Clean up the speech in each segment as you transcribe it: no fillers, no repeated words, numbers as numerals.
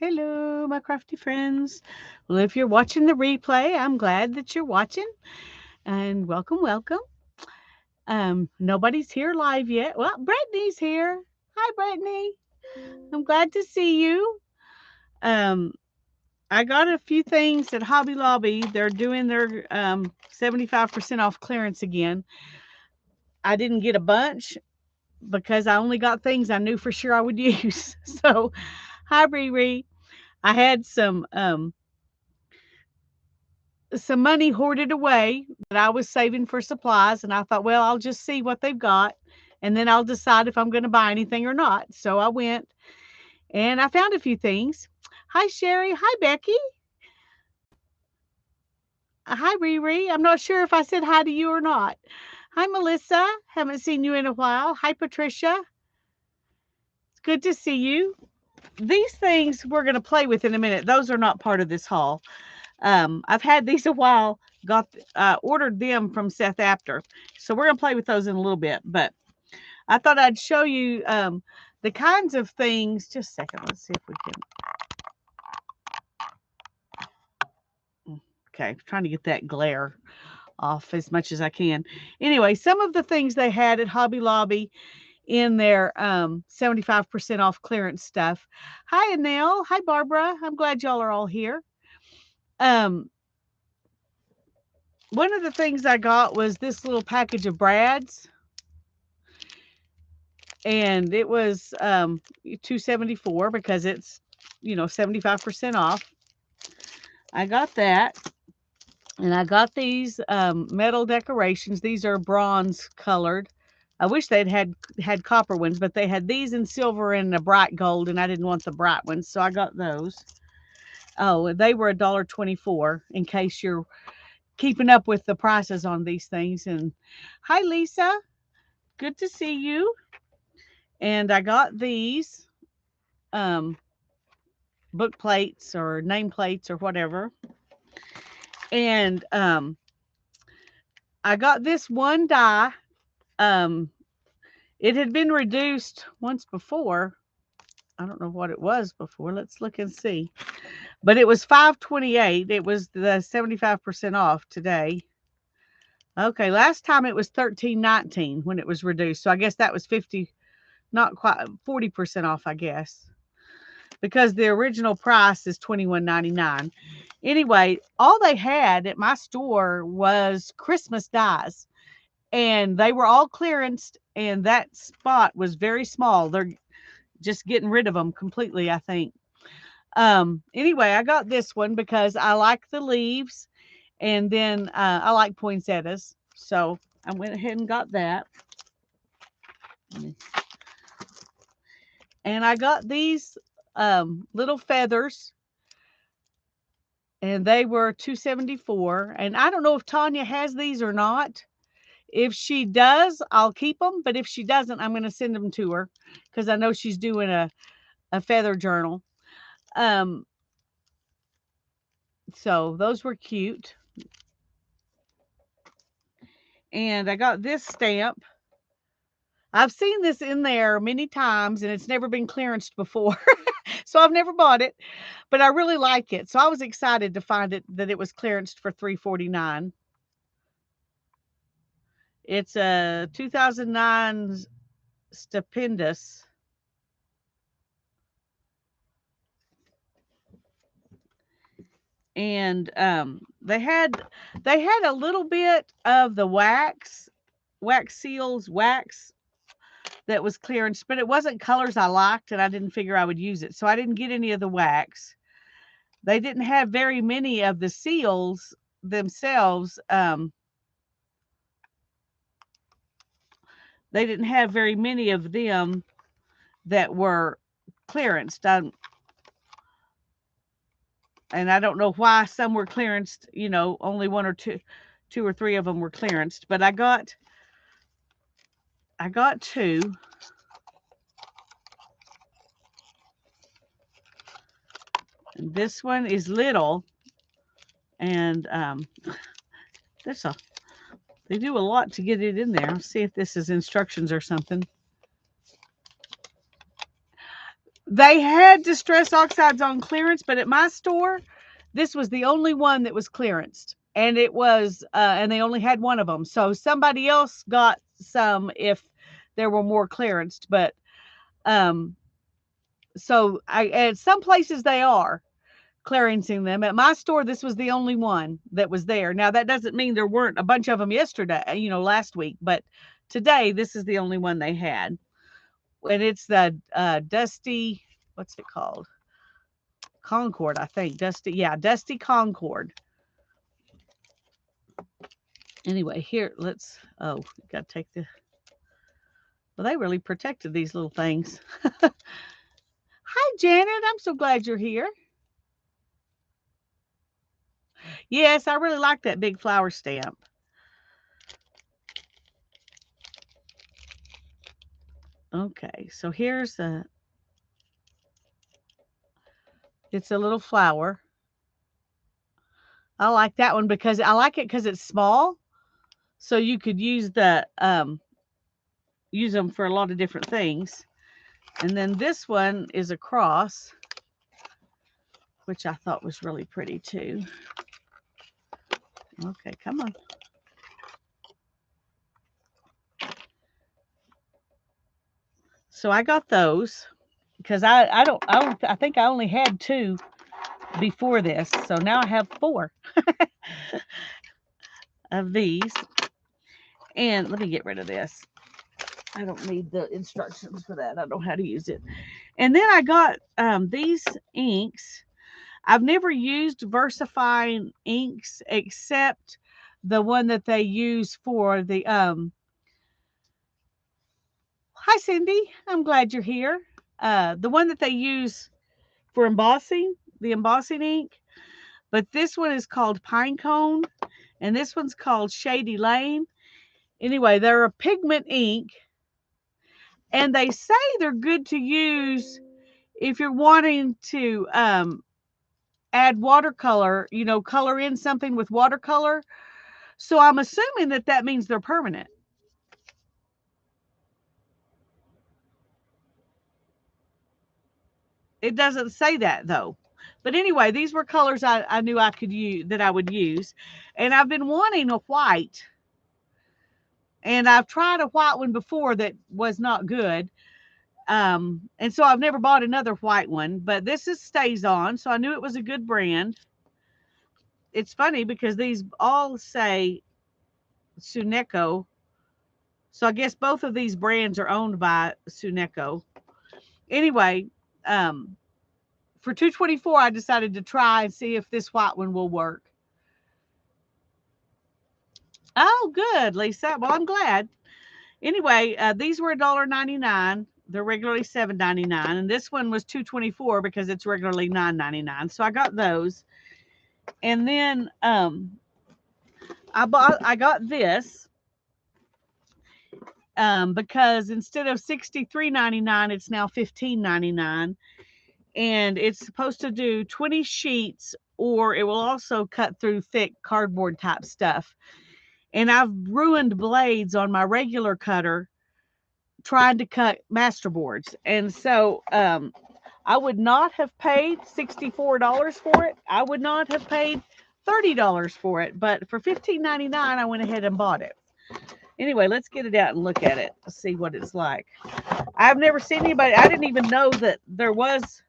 Hello, my crafty friends. Well, if you're watching the replay, I'm glad that you're watching and welcome, welcome. Nobody's here live yet. Well, Brittany's here. Hi, Brittany. I'm glad to see you. Um, I got a few things at Hobby Lobby. They're doing their 75% off clearance again. I didn't get a bunch because I only got things I knew for sure I would use. So, hi, Riri. I had some money hoarded away that I was saving for supplies, and I thought, well, I'll just see what they've got, and then I'll decide if I'm going to buy anything or not. So I went and I found a few things. Hi, Sherry. Hi, Becky. Hi, Riri. I'm not sure if I said hi to you or not. Hi, Melissa. Haven't seen you in a while. Hi, Patricia. It's good to see you. These things we're going to play with in a minute. Those are not part of this haul. I've had these a while, got ordered them from Seth Apter. So we're going to play with those in a little bit. But I thought I'd show you the kinds of things. Just a second. Let's see if we can. Okay, trying to get that glare off as much as I can. Anyway, some of the things they had at Hobby Lobby in their 75% off clearance stuff. Hi, Anel. Hi, Barbara. I'm glad y'all are all here. Um, One of the things I got was this little package of Brads, and it was 274 because it's 75% off. I got that, and I got these metal decorations. These are bronze colored. I wish they'd had copper ones, but they had these in silver and a bright gold, and I didn't want the bright ones, so I got those. Oh, they were $1.24 in case you're keeping up with the prices on these things. And hi, Lisa. Good to see you. And I got these um, book plates or name plates or whatever. And I got this one die. Um, it had been reduced once before. I don't know what it was before. Let's look and see. But it was $5.28. It was the 75% off today. Okay, last time it was $13.19 when it was reduced. So I guess that was 50, not quite 40% off, I guess. Because the original price is $21.99. Anyway, all they had at my store was Christmas dies, and they were all clearanced, and that spot was very small. They're just getting rid of them completely, I think. Anyway, I got this one because I like the leaves, and then I like poinsettias, so I went ahead and got that. And I got these little feathers, and they were 274. And I don't know if Tanya has these or not. If she does, I'll keep them, but if she doesn't, I'm going to send them to her because I know she's doing a feather journal. So those were cute. And I got this stamp. I've seen this in there many times, and it's never been clearanced before. So I've never bought it, but I really like it. So I was excited to find it that it was clearanced for $3.49. It's a 2009 Stupendous. And they had a little bit of the wax seals wax that was clearance, but it wasn't colors I liked, and I didn't figure I would use it, so I didn't get any of the wax. They didn't have very many of the seals themselves. They didn't have very many of them that were clearanced. And I don't know why some were clearanced. Only one or two or three of them were clearanced. But I got two. And this one is little, and they do a lot to get it in there. Let's see if this is instructions or something. They had Distress Oxides on clearance, but at my store, this was the only one that was clearanced. And it was, and they only had one of them. So somebody else got some if there were more clearanced. But, so at some places they are clearancing them. At my store, this was the only one that was there. Now, that doesn't mean there weren't a bunch of them yesterday, last week, but today, this is the only one they had. And it's the Dusty, what's it called? Concord, I think. Dusty Concord. Anyway, here, gotta take well, they really protected these little things. Hi, Janet. I'm so glad you're here. Yes, I really like that big flower stamp. Okay, so here's it's a little flower. I like that one because I like it because it's small. So you could use use them for a lot of different things. And then this one is a cross, which I thought was really pretty too. Okay, come on. So I got those because I think I only had 2 before this. So now I have 4 of these. And let me get rid of this. I don't need the instructions for that. I know how to use it. And then I got these inks. I've never used VersaFine inks except the one that they use for the Hi Cindy, I'm glad you're here. The one that they use for embossing, the embossing ink. But this one is called Pinecone and this one's called Shady Lane. Anyway, they're a pigment ink and they say they're good to use if you're wanting to add watercolor, color in something with watercolor. So I'm assuming that means they're permanent. It doesn't say that though. But anyway, these were colors I knew I could use, that I would use. And I've been wanting a white. And I've tried a white one before that was not good. And so I've never bought another white one, but this is StazOn, so I knew it was a good brand. It's funny because these all say Suneco. So I guess both of these brands are owned by Suneco. Anyway, for 224, I decided to try and see if this white one will work. Oh, good, Lisa. Well, I'm glad. Anyway, these were $1.99. They're regularly $7.99, and this one was $2.24 because it's regularly $9.99. So I got those, and then I got this because instead of $63.99, it's now $15.99, and it's supposed to do 20 sheets, or it will also cut through thick cardboard type stuff. And I've ruined blades on my regular cutter trying to cut masterboards. And so I would not have paid $64 for it. I would not have paid $30 for it. But for $15.99, I went ahead and bought it. Anyway, let's get it out and look at it. Let's see what it's like. I've never seen anybody. I didn't even know that there was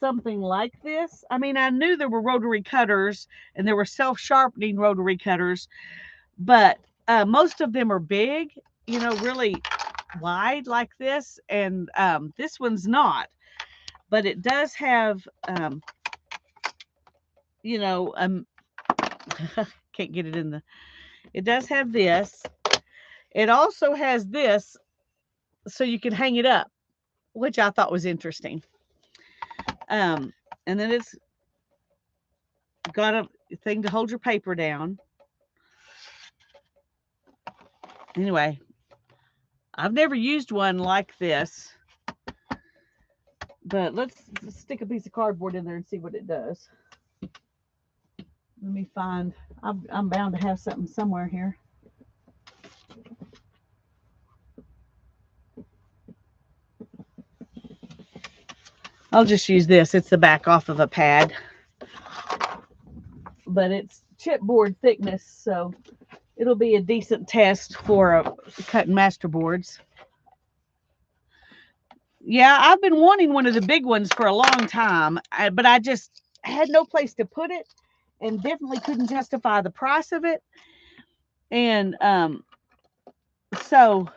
something like this. I mean, I knew there were rotary cutters and there were self-sharpening rotary cutters, but most of them are big, really wide like this, and this one's not, but it does have can't get it in it does have this. It also has this so you can hang it up, which I thought was interesting. And then it's got a thing to hold your paper down. Anyway, I've never used one like this, but let's stick a piece of cardboard in there and see what it does. Let me find, I'm bound to have something somewhere here. I'll just use this. It's the back off of a pad, but it's chipboard thickness, so it'll be a decent test for cutting master boards. Yeah, I've been wanting one of the big ones for a long time, but I just had no place to put it and definitely couldn't justify the price of it. And so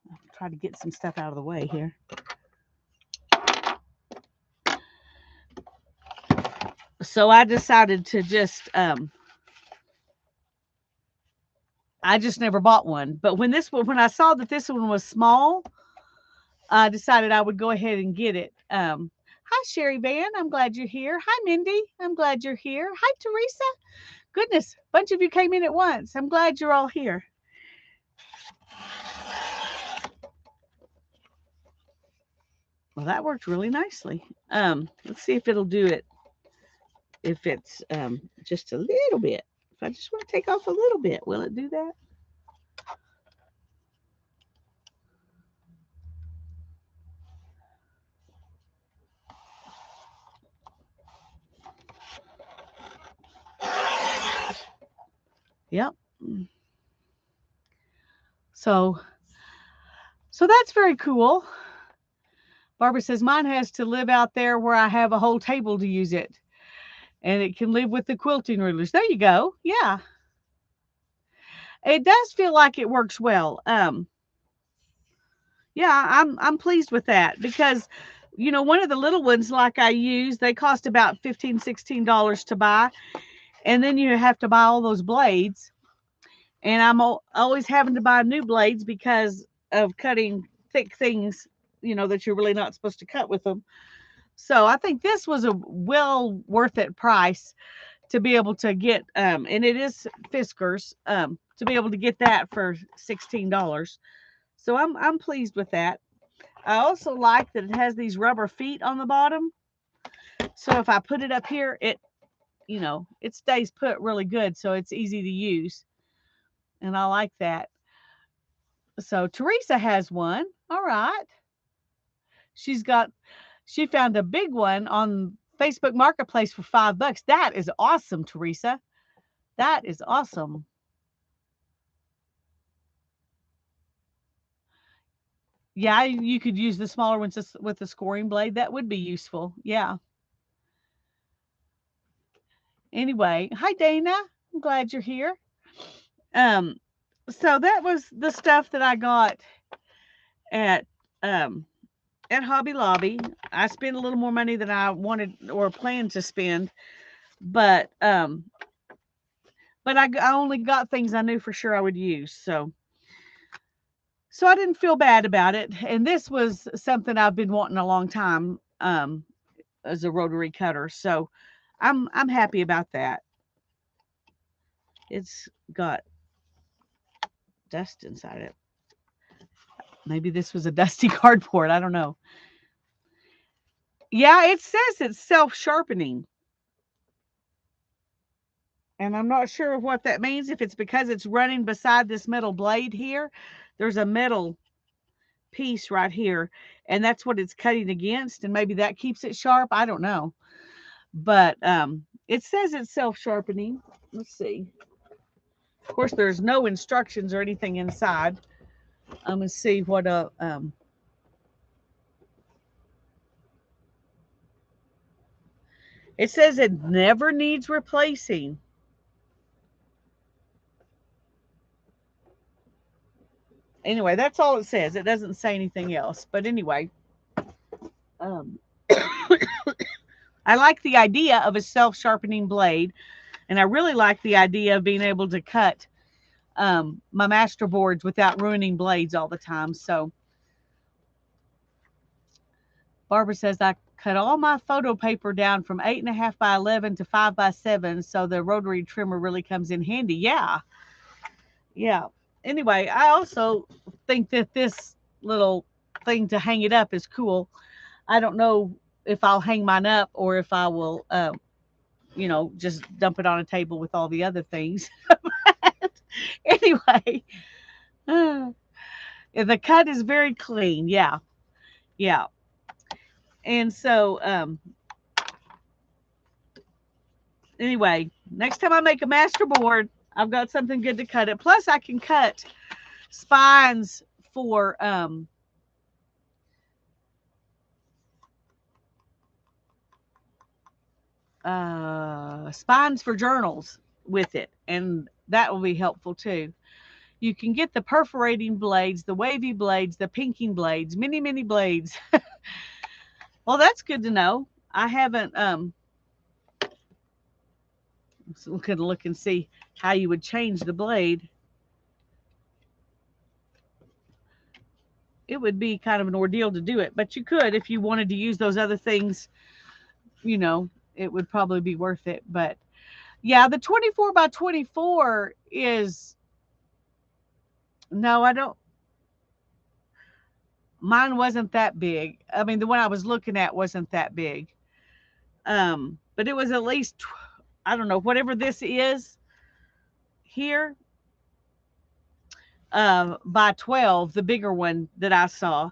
I'll try to get some stuff out of the way here. So I decided to just I just never bought one. But when I saw that this one was small, I decided I would go ahead and get it. Hi, Sherry Van. I'm glad you're here. Hi, Mindy. I'm glad you're here. Hi, Teresa. Goodness, a bunch of you came in at once. I'm glad you're all here. Well, that worked really nicely. Let's see if it'll do it. If it's just a little bit. If I just want to take off a little bit, will it do that? Yep. So that's very cool. Barbara says mine has to live out there where I have a whole table to use it. And it can live with the quilting rulers. There you go. Yeah. It does feel like it works well. Yeah, I'm pleased with that because one of the little ones like I use, they cost about $15, $16 to buy. And then you have to buy all those blades. And I'm always having to buy new blades because of cutting thick things, that you're really not supposed to cut with them. So I think this was a well worth it price to be able to get, and it is Fiskars, to be able to get that for $16. So I'm pleased with that. I also like that it has these rubber feet on the bottom. So if I put it up here, it stays put really good. So it's easy to use. And I like that. So Teresa has one. All right. She found a big one on Facebook Marketplace for $5. That is awesome, Teresa. That is awesome. Yeah, you could use the smaller ones with the scoring blade. That would be useful. Yeah. Anyway, hi Dana. I'm glad you're here. So that was the stuff that I got at Hobby Lobby. I spent a little more money than I wanted or planned to spend, but I only got things I knew for sure I would use. So I didn't feel bad about it. And this was something I've been wanting a long time as a rotary cutter. So I'm happy about that. It's got dust inside it. Maybe this was a dusty cardboard. I don't know. Yeah, it says it's self-sharpening. And I'm not sure what that means. If it's because it's running beside this metal blade here. There's a metal piece right here. And that's what it's cutting against. And maybe that keeps it sharp. I don't know. But it says it's self-sharpening. Let's see. Of course, there's no instructions or anything inside. I'm going to see what it says it never needs replacing. Anyway, that's all it says. It doesn't say anything else. But anyway, I like the idea of a self-sharpening blade, and I really like the idea of being able to cut my master boards without ruining blades all the time. So Barbara says I cut all my photo paper down from 8.5 by 11 to 5 by 7, so the rotary trimmer really comes in handy. Yeah. Anyway, I also think that this little thing to hang it up is cool. I don't know if I'll hang mine up or if I will, just dump it on a table with all the other things. Anyway, the cut is very clean. Yeah. And so, anyway, next time I make a master board, I've got something good to cut it. Plus, I can cut spines for spines for journals with it, and that will be helpful too. You can get the perforating blades, the wavy blades, the pinking blades, many blades. Well, that's good to know. I haven't so we could look and see how you would change the blade. It would be kind of an ordeal to do it, but you could if you wanted to use those other things, you know, it would probably be worth it. But yeah, the 24 by 24 is, no, I don't, mine wasn't that big. I mean, the one I was looking at wasn't that big. But it was at least, I don't know, whatever this is here, by 12, the bigger one that I saw.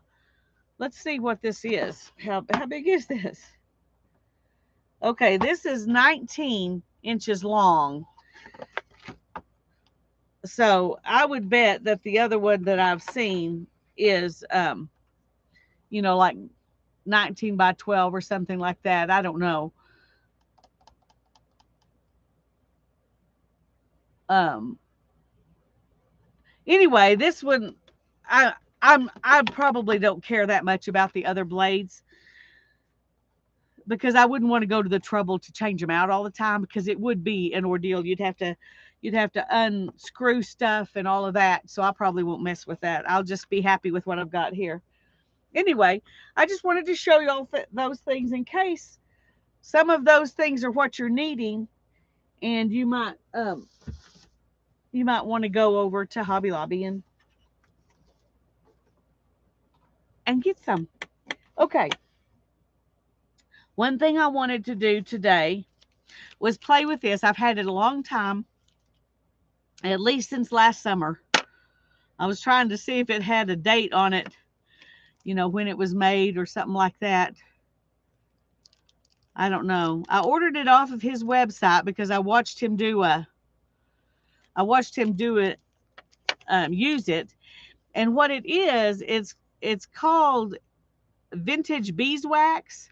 Let's see what this is. How big is this? Okay, this is 19 inches long. So I would bet that the other one that I've seen is, you know, like 19 by 12 or something like that. I don't know. Um, anyway, this one, I probably don't care that much about the other blades because I wouldn't want to go to the trouble to change them out all the time because it would be an ordeal. You'd have to unscrew stuff and all of that. So I probably won't mess with that. I'll just be happy with what I've got here. Anyway, I just wanted to show you all those things in case some of those things are what you're needing, and you might want to go over to Hobby Lobby and get some. Okay. One thing I wanted to do today was play with this. I've had it a long time, at least since last summer. I was trying to see if it had a date on it, you know, when it was made or something like that. I don't know. I ordered it off of his website because I watched him do it, use it. And what it is, it's called Vintage Beeswax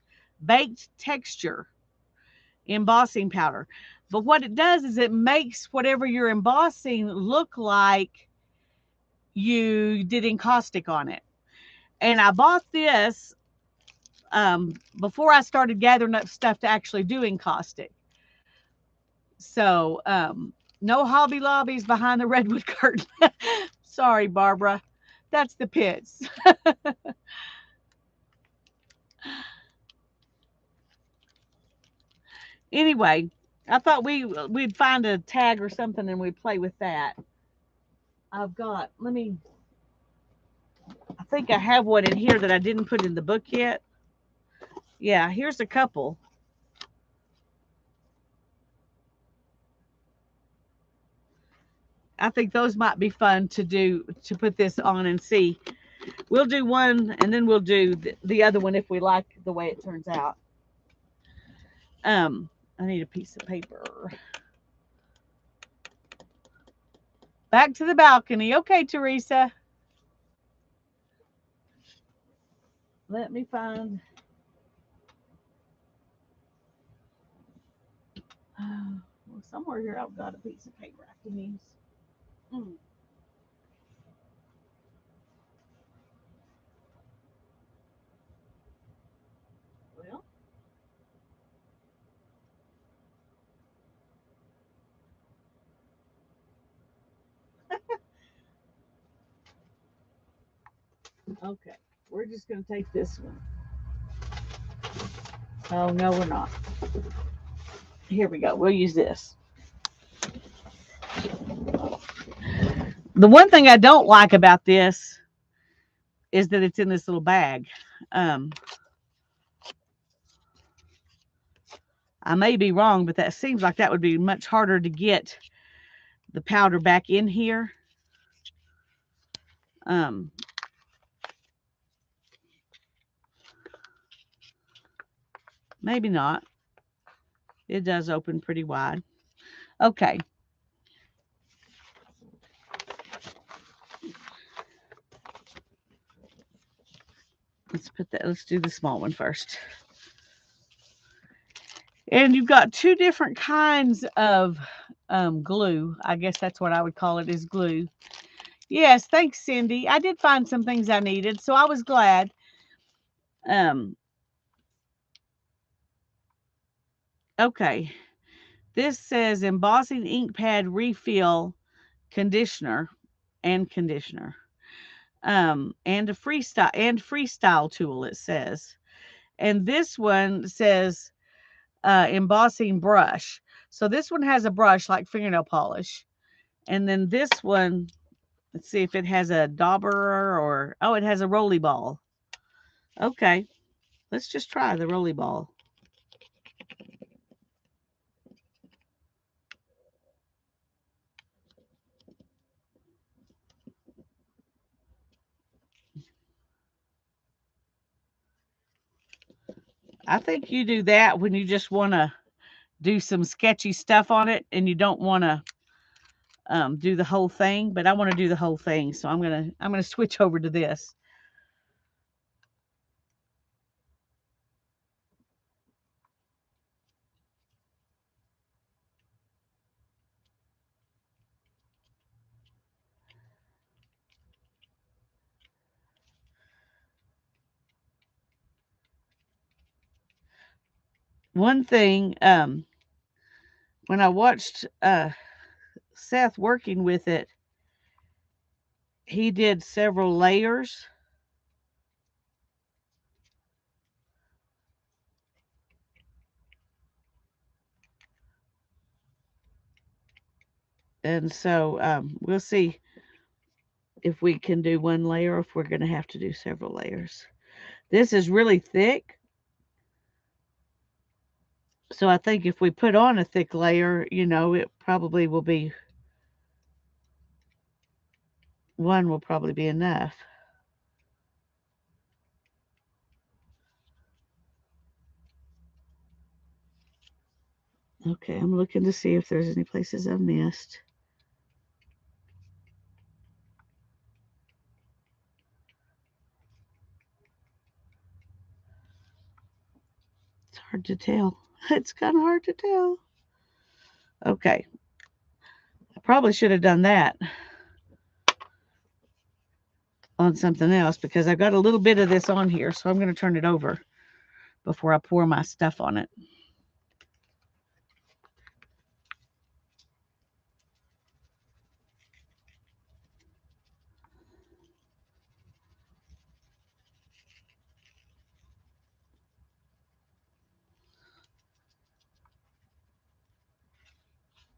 Baked Texture Embossing Powder. But what it does is it makes whatever you're embossing look like you did encaustic on it. And I bought this before I started gathering up stuff to actually do encaustic. So, no Hobby Lobbies behind the redwood curtain. Sorry, Barbara. That's the pits. Anyway, I thought we'd find a tag or something and we'd play with that. I think I have one in here that I didn't put in the book yet. Yeah, here's a couple. I think those might be fun to put this on and see. We'll do one and then we'll do the other one if we like the way it turns out. I need a piece of paper. Back to the balcony. Okay, Teresa. Let me find. Well, somewhere here I've got a piece of paper I can use. Mm. Well, okay. We're just going to take this one. Oh, no, we're not. Here we go. We'll use this. The one thing I don't like about this is that it's in this little bag. I may be wrong, but that seems like that would be much harder to get the powder back in here. Um, Maybe not. It does open pretty wide. Okay. Let's do the small one first. And you've got two different kinds of glue. I guess that's what I would call it, is glue. Yes, thanks, Cindy. I did find some things I needed, so I was glad. Okay. This says embossing ink pad refill conditioner and conditioner. And a freestyle tool, it says. And this one says embossing brush. So this one has a brush like fingernail polish. And then this one, let's see if it has a dauber or, oh, it has a roly ball. Okay, let's just try the roly ball. I think you do that when you just want to do some sketchy stuff on it and you don't want to do the whole thing, but I want to do the whole thing, so I'm gonna switch over to this. One thing, when I watched Seth working with it, he did several layers. And so we'll see if we can do one layer or if we're going to have to do several layers. This is really thick. So I think if we put on a thick layer, it probably will be, one will probably be enough. Okay, I'm looking to see if there's any places I've missed. It's hard to tell. It's kind of hard to tell. Okay. I probably should have done that on something else because I've got a little bit of this on here, so I'm going to turn it over before I pour my stuff on it.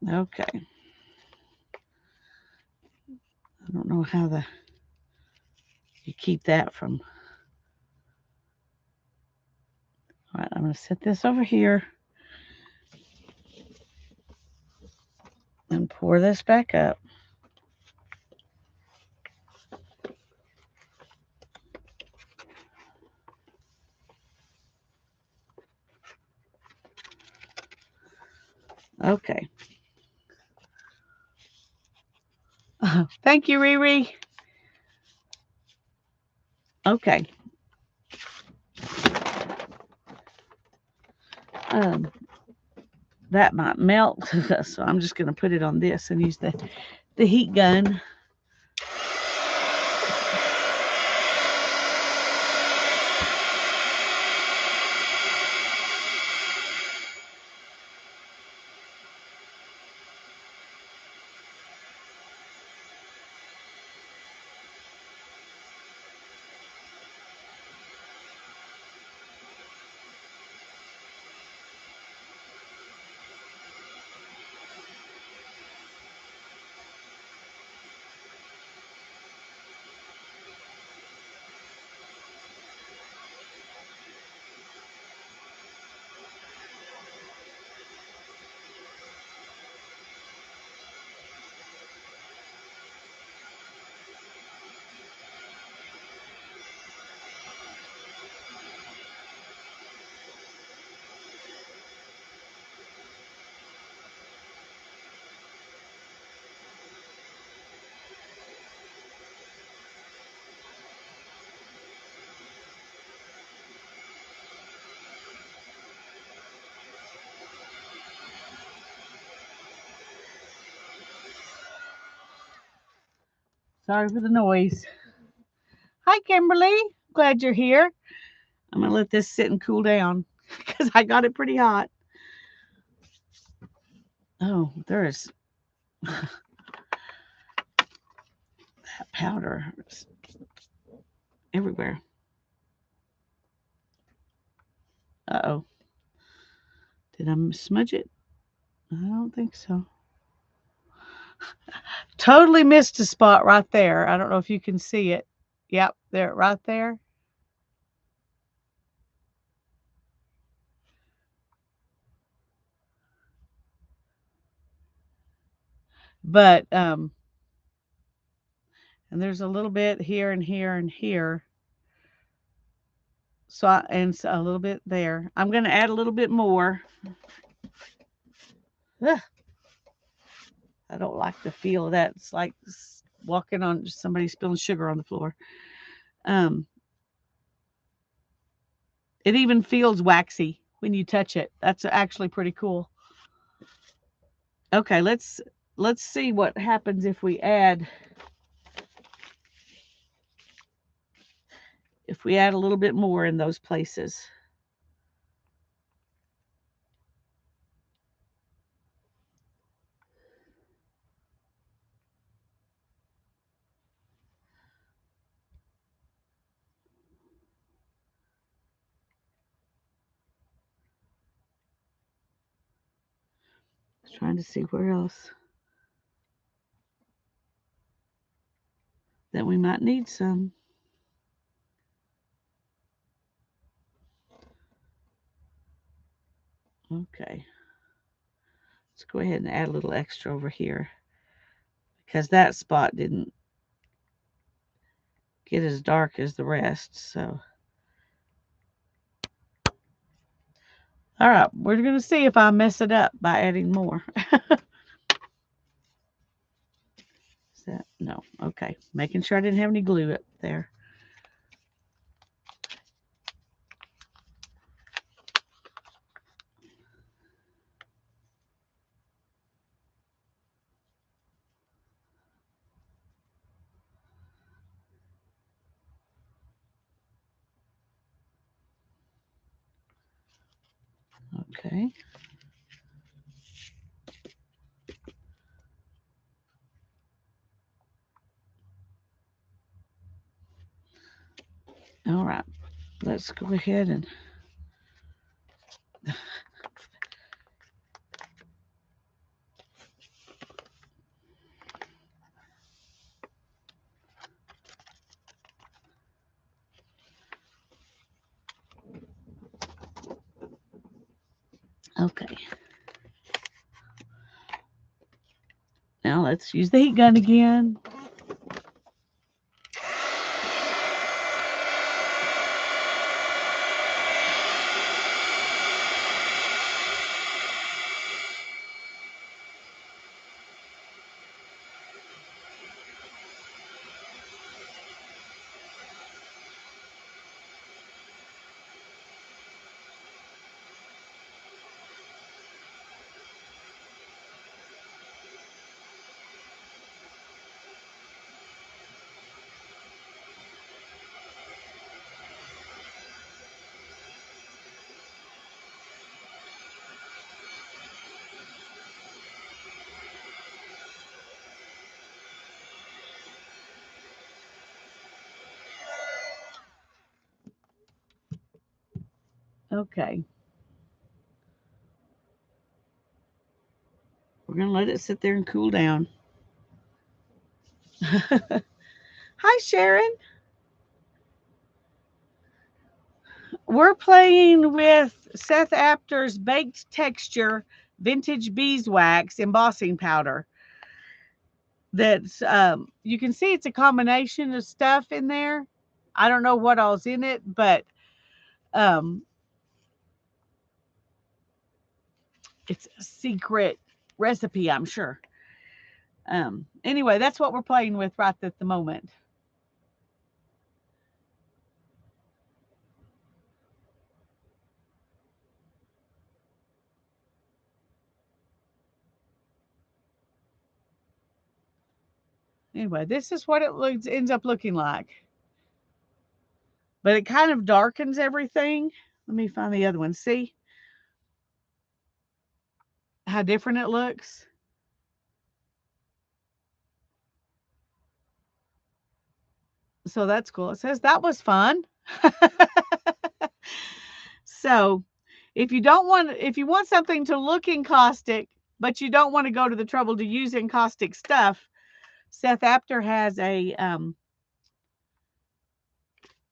Okay. I don't know how you keep that from. All right, I'm going to set this over here and pour this back up. Okay. Thank you, Riri. Okay. That might melt, so I'm just going to put it on this and use the heat gun. Sorry for the noise. Hi, Kimberly. Glad you're here. I'm going to let this sit and cool down because I got it pretty hot. Oh, there's that powder everywhere. Uh-oh. Did I smudge it? I don't think so. Totally missed a spot right there. I don't know if you can see it. Yep, there, right there. But and there's a little bit here and here and here. So and a little bit there. I'm going to add a little bit more. Ugh, I don't like the feel of that. It's like walking on somebody spilling sugar on the floor. Um, it even feels waxy when you touch it. That's actually pretty cool. Okay, let's see what happens if we add a little bit more in those places. Trying to see where else that we might need some. Okay. Let's go ahead and add a little extra over here because that spot didn't get as dark as the rest. So, all right, we're going to see if I mess it up by adding more. Is that no? Okay, making sure I didn't have any glue up there. Okay. All right. Let's go ahead and okay. Now let's use the heat gun again. Okay. We're going to let it sit there and cool down. Hi, Sharon. We're playing with Seth Apter's Baked Texture Vintage Beeswax Embossing Powder. That's you can see it's a combination of stuff in there. I don't know what all's in it, but um, it's a secret recipe, I'm sure. Anyway, that's what we're playing with right at the moment. Anyway, this is what it ends up looking like. But it kind of darkens everything. Let me find the other one. See how different it looks? So that's cool. It says that was fun. So if you want something to look encaustic, but you don't want to go to the trouble to use encaustic stuff, Seth Apter has an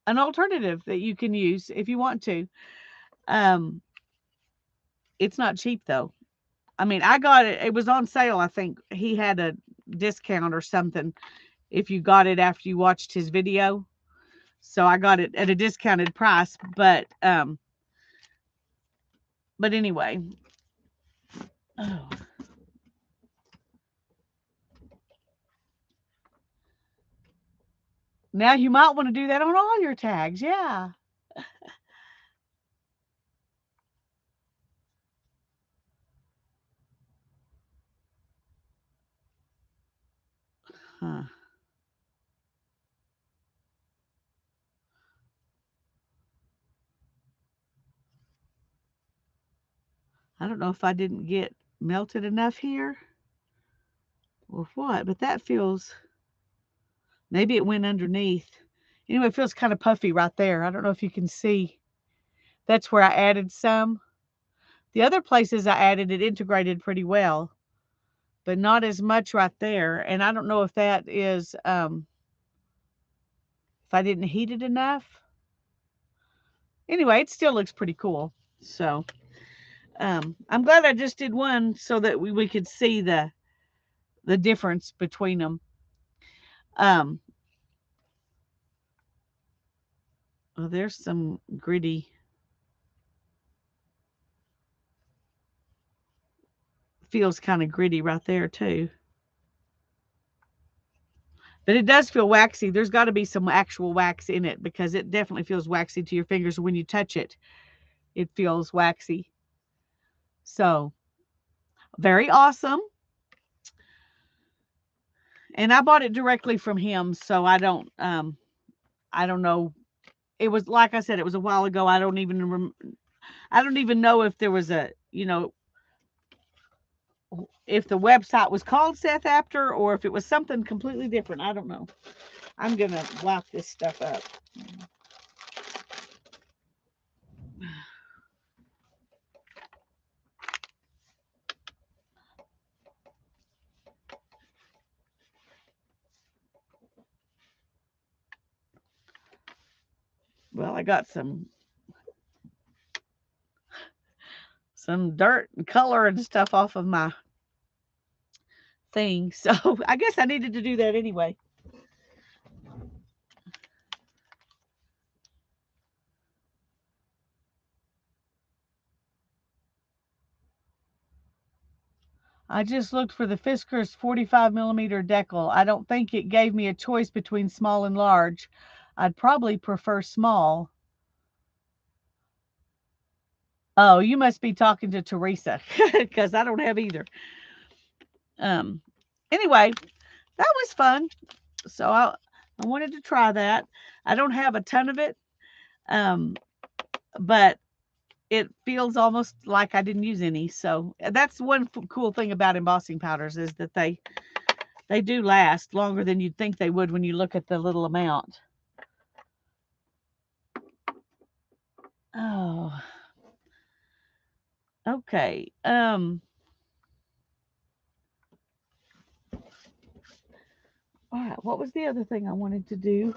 alternative that you can use if you want to. It's not cheap though. I mean, I got it. It was on sale. I think he had a discount or something if you got it after you watched his video. So I got it at a discounted price, but anyway. Oh. Now you might want to do that on all your tags. Yeah. Huh. I don't know if I didn't get melted enough here or what, but that feels, maybe it went underneath. Anyway, it feels kind of puffy right there. I don't know if you can see. That's where I added some. The other places I added it integrated pretty well, but not as much right there. And I don't know if that is, if I didn't heat it enough. Anyway, it still looks pretty cool. So I'm glad I just did one so that we could see the difference between them. Oh, there's some gritty. Feels kind of gritty right there too. But it does feel waxy. There's got to be some actual wax in it because it definitely feels waxy to your fingers when you touch it. It feels waxy. So, very awesome. And I bought it directly from him, so I don't know. It was, like I said, it was a while ago. I don't even know if there was a, if the website was called Seth Apter or if it was something completely different. I don't know. I'm going to wipe this stuff up. Well, I got some dirt and color and stuff off of my thing. So I guess I needed to do that anyway. I just looked for the Fiskars 45 millimeter decal. I don't think it gave me a choice between small and large. I'd probably prefer small. Oh, you must be talking to Teresa because I don't have either. Anyway, that was fun. So I wanted to try that. I don't have a ton of it, but it feels almost like I didn't use any. So that's one cool thing about embossing powders is that they do last longer than you'd think they would when you look at the little amount. Oh, okay. All right. What was the other thing I wanted to do?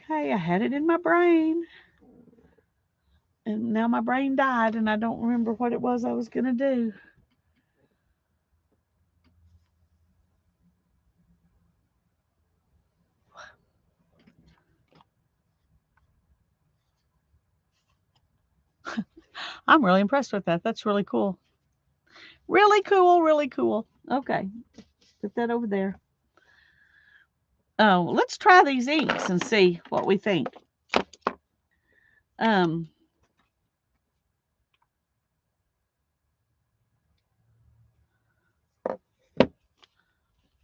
Okay, I had it in my brain. And now my brain died and I don't remember what it was I was going to do. I'm really impressed with that. That's really cool. Really cool, really cool. Okay. Put that over there. Oh, let's try these inks and see what we think.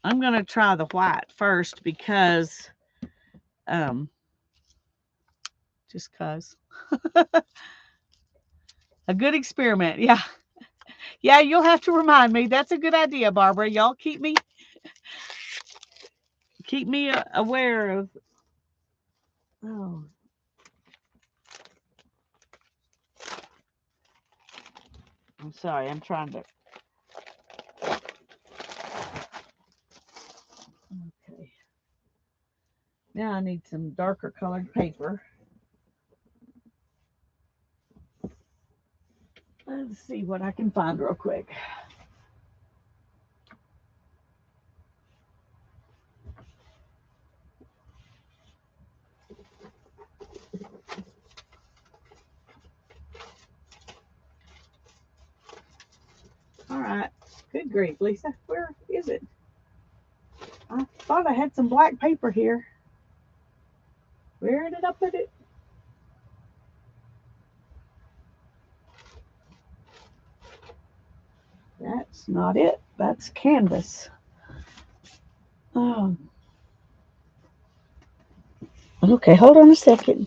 I'm going to try the white first because, just because. A good experiment. Yeah. Yeah, you'll have to remind me. That's a good idea, Barbara. Y'all keep me aware of. Oh. I'm sorry. I'm trying to. Okay. Now I need some darker colored paper. Let's see what I can find real quick. All right. Good grief, Lisa. Where is it? I thought I had some black paper here. Where did I put it? That's not it. That's canvas. Oh. Okay, hold on a second.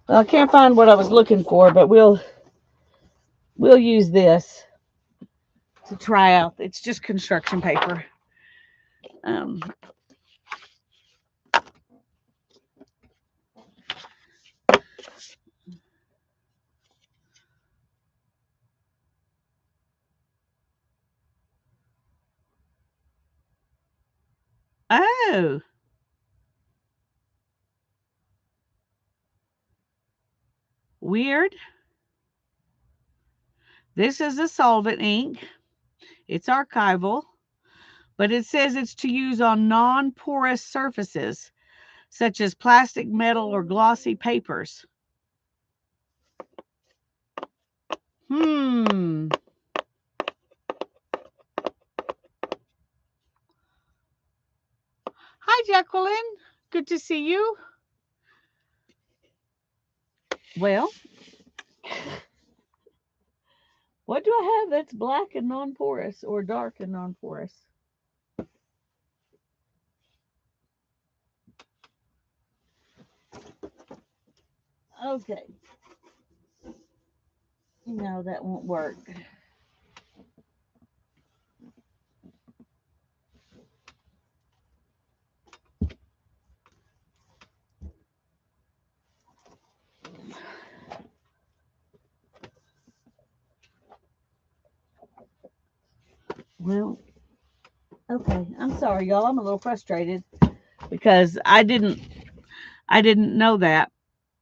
Well, I can't find what I was looking for, but we'll use this to try out. It's just construction paper. Oh, weird. This is a solvent ink. It's archival, but it says it's to use on non-porous surfaces, such as plastic, metal, or glossy papers. Hi, Jacqueline. Good to see you. Well, what do I have that's black and non-porous or dark and non-porous? Okay. No, that won't work. Well, okay. I'm sorry, y'all. I'm a little frustrated because I didn't know that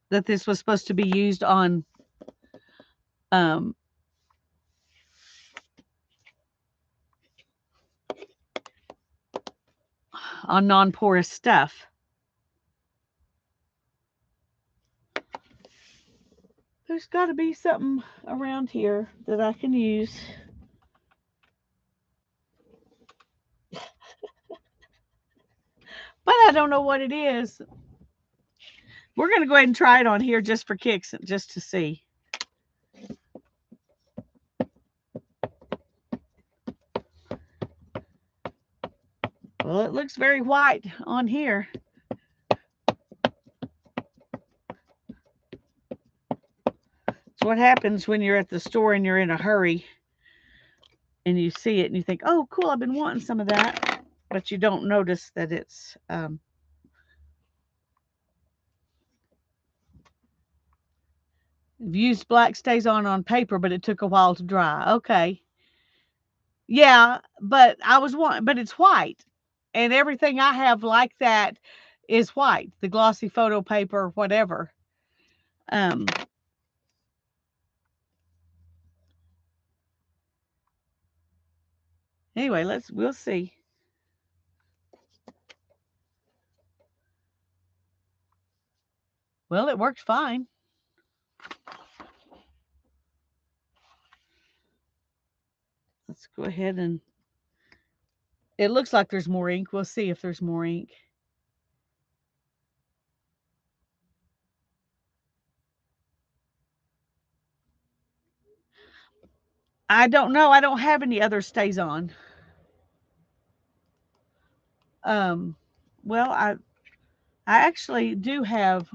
this was supposed to be used on um non-porous stuff. There's got to be something around here that I can use. But I don't know what it is. We're going to go ahead and try it on here just for kicks, just to see. Well, it looks very white on here. It's what happens when you're at the store and you're in a hurry and you see it and you think, oh, cool, I've been wanting some of that. But you don't notice that it's used black stays on paper, but it took a while to dry. Okay. Yeah, but but it's white. And everything I have like that is white. The glossy photo paper, whatever. Anyway, we'll see. Well, it worked fine. Let's go ahead and it looks like there's more ink. We'll see if there's more ink. I don't know. I don't have any other StazOn. Well, I actually do have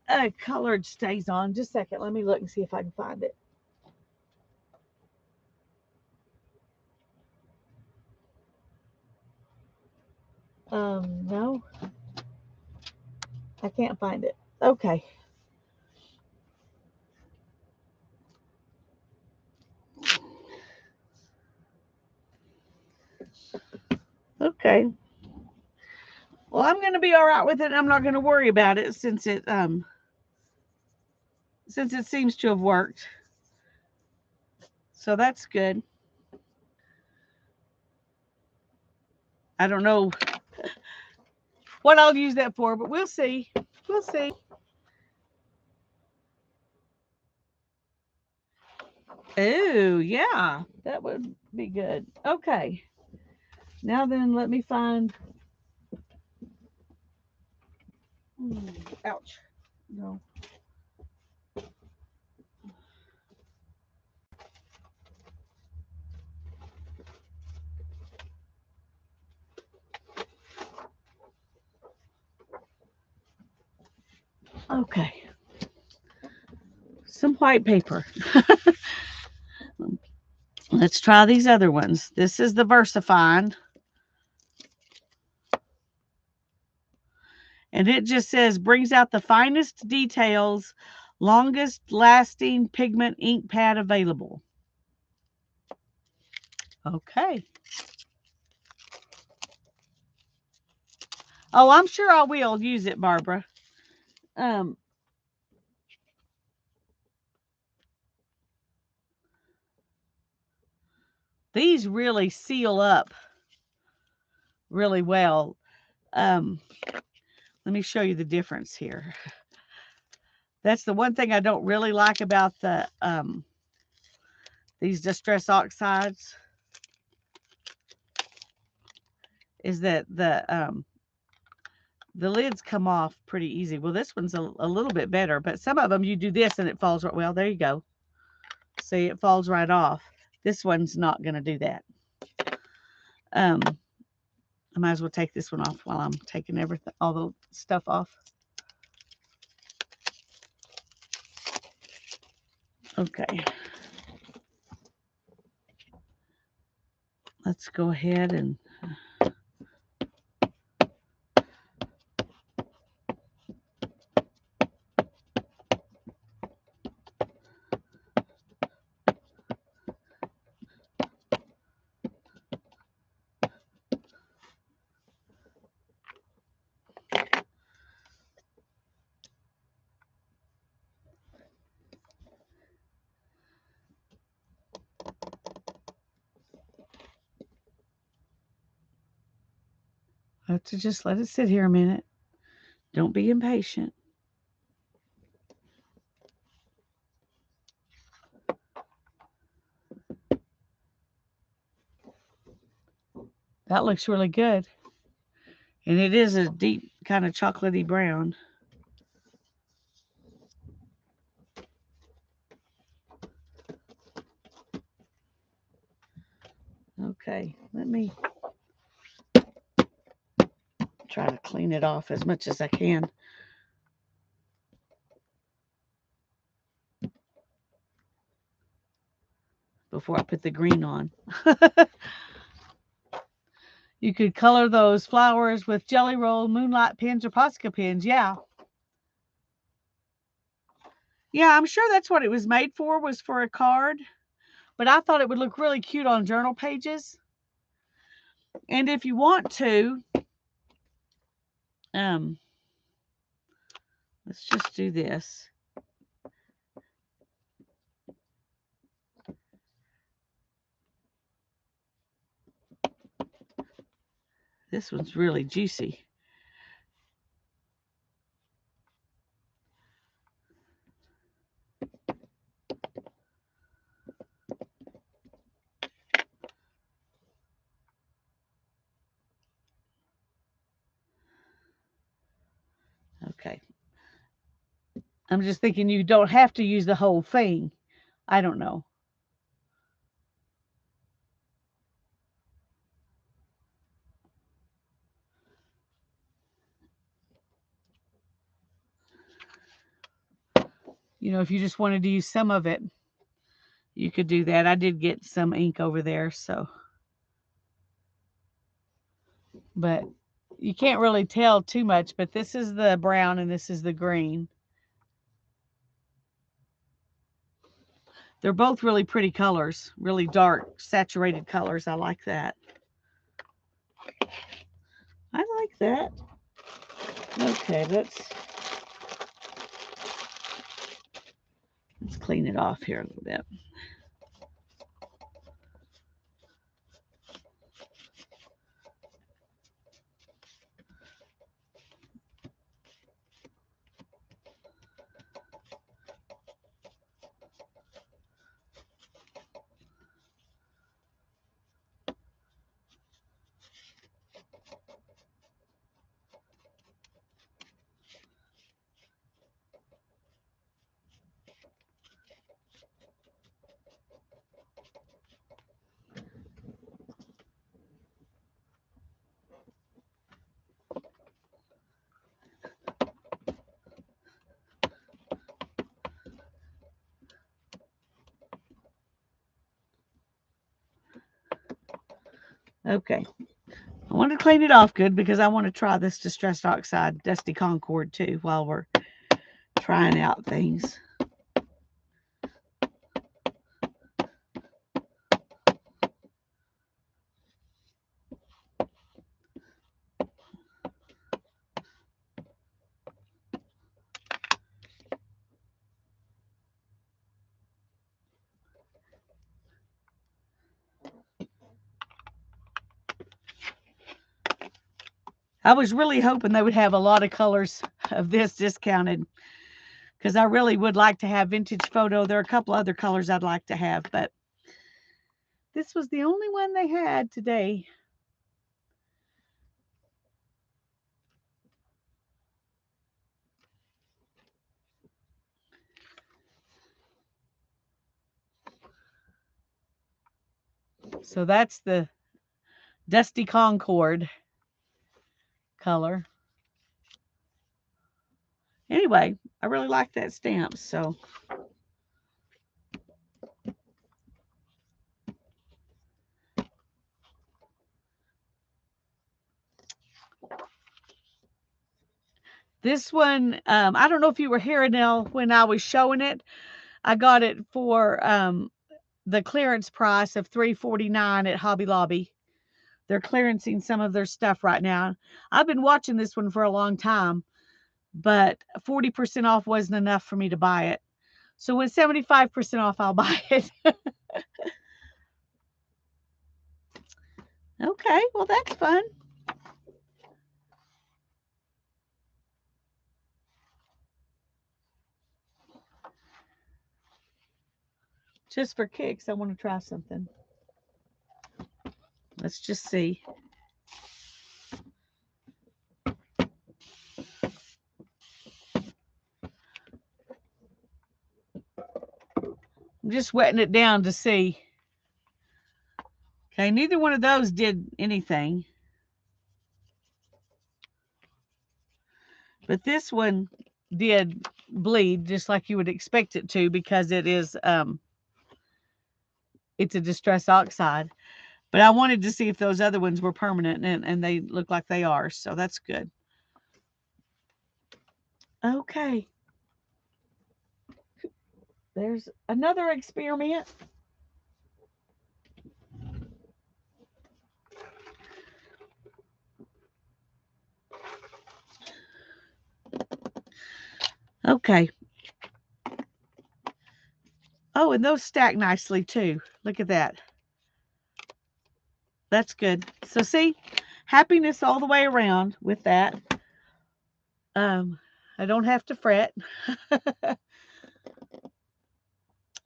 a colored StazOn. Just a second. Let me look and see if I can find it. No, I can't find it. Okay. Okay. Well, I'm going to be all right with it. I'm not going to worry about it since it seems to have worked. So that's good. I don't know what I'll use that for, but we'll see. We'll see. Oh, yeah. That would be good. Okay. Now then, let me find. Ouch. No. Okay. Some white paper. Let's try these other ones. This is the VersaFine. And it just says brings out the finest details, longest lasting pigment ink pad available. Okay. Oh, I'm sure I will use it, Barbara. These really seal up really well. Let me show you the difference here. That's the one thing I don't really like about the these Distress Oxides is that the lids come off pretty easy. Well, this one's a little bit better, but some of them you do this and it falls right. Well, there you go. See, it falls right off. This one's not going to do that. I might as well take this one off while I'm taking everything, all the stuff off. Okay. Let's go ahead and have to just let it sit here a minute. Don't be impatient. That looks really good. And it is a deep kind of chocolatey brown. Okay, let me try to clean it off as much as I can. Before I put the green on. You could color those flowers with Jelly Roll, Moonlight pens, or Posca pens. Yeah. Yeah, I'm sure that's what it was made for, was for a card. But I thought it would look really cute on journal pages. And if you want to, let's just do this. This one's really juicy. Okay. I'm just thinking you don't have to use the whole thing. I don't know. You know, if you just wanted to use some of it, you could do that. I did get some ink over there, so. But you can't really tell too much, but this is the brown and this is the green. They're both really pretty colors, really dark, saturated colors. I like that. I like that. Okay, let's clean it off here a little bit. Okay. I want to clean it off good because I want to try this Distress Oxide Dusty Concord too while we're trying out things. I was really hoping they would have a lot of colors of this discounted because I really would like to have Vintage Photo. There are a couple other colors I'd like to have, but this was the only one they had today. So that's the Dusty Concord color. Anyway, I really like that stamp, so. This one, I don't know if you were here, Nell, when I was showing it. I got it for the clearance price of $3.49 at Hobby Lobby. They're clearancing some of their stuff right now. I've been watching this one for a long time, but 40% off wasn't enough for me to buy it. So when 75% off, I'll buy it. Okay, well, that's fun. Just for kicks, I want to try something. Let's just see. I'm just wetting it down to see. Okay, neither one of those did anything. But this one did bleed just like you would expect it to because it is it's a Distress Oxide. But I wanted to see if those other ones were permanent, and they look like they are, so that's good. Okay. There's another experiment. Okay. Oh, and those stack nicely too. Look at that. That's good. So see, happiness all the way around with that. I don't have to fret.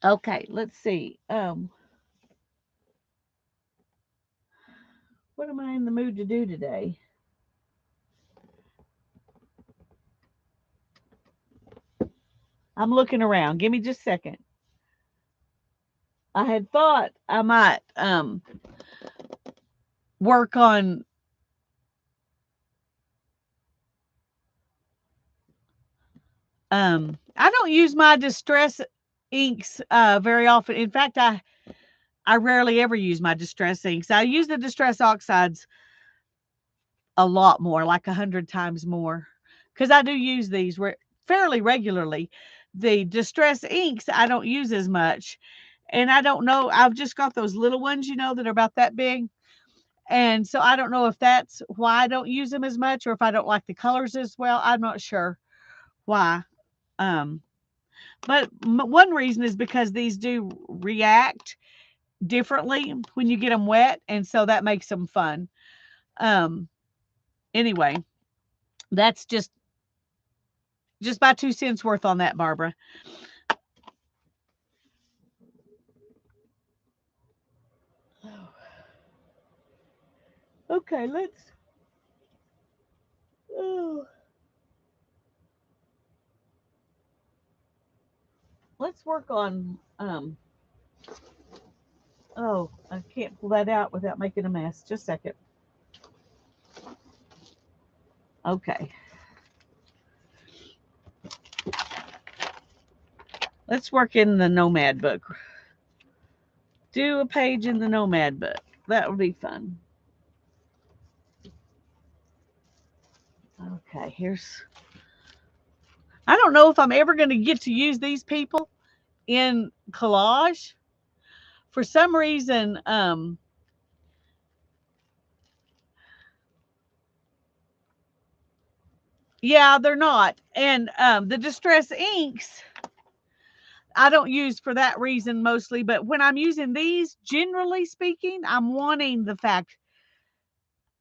Okay, let's see. What am I in the mood to do today? I'm looking around. Give me just a second. I had thought I might work on I don't use my Distress inks very often. In fact, I rarely ever use my Distress inks. I use the Distress oxides a lot more, like 100 times more, because I do use these fairly regularly. The Distress inks I don't use as much, and I don't know. I've just got those little ones, that are about that big, and so I don't know if that's why I don't use them as much, or if I don't like the colors as well. I'm not sure why. Um, but one reason is because these do react differently when you get them wet, and so that makes them fun. Anyway, that's just my 2 cents worth on that, Barbara. Okay, oh, let's work on oh, I can't pull that out without making a mess. Just a second. Okay. Let's work in the Nomad book. Do a page in the Nomad book. That would be fun. Okay, I don't know if I'm ever going to get to use these people in collage. For some reason, yeah, they're not. And the Distress inks, I don't use for that reason mostly. But when I'm using these, generally speaking, I'm wanting the fact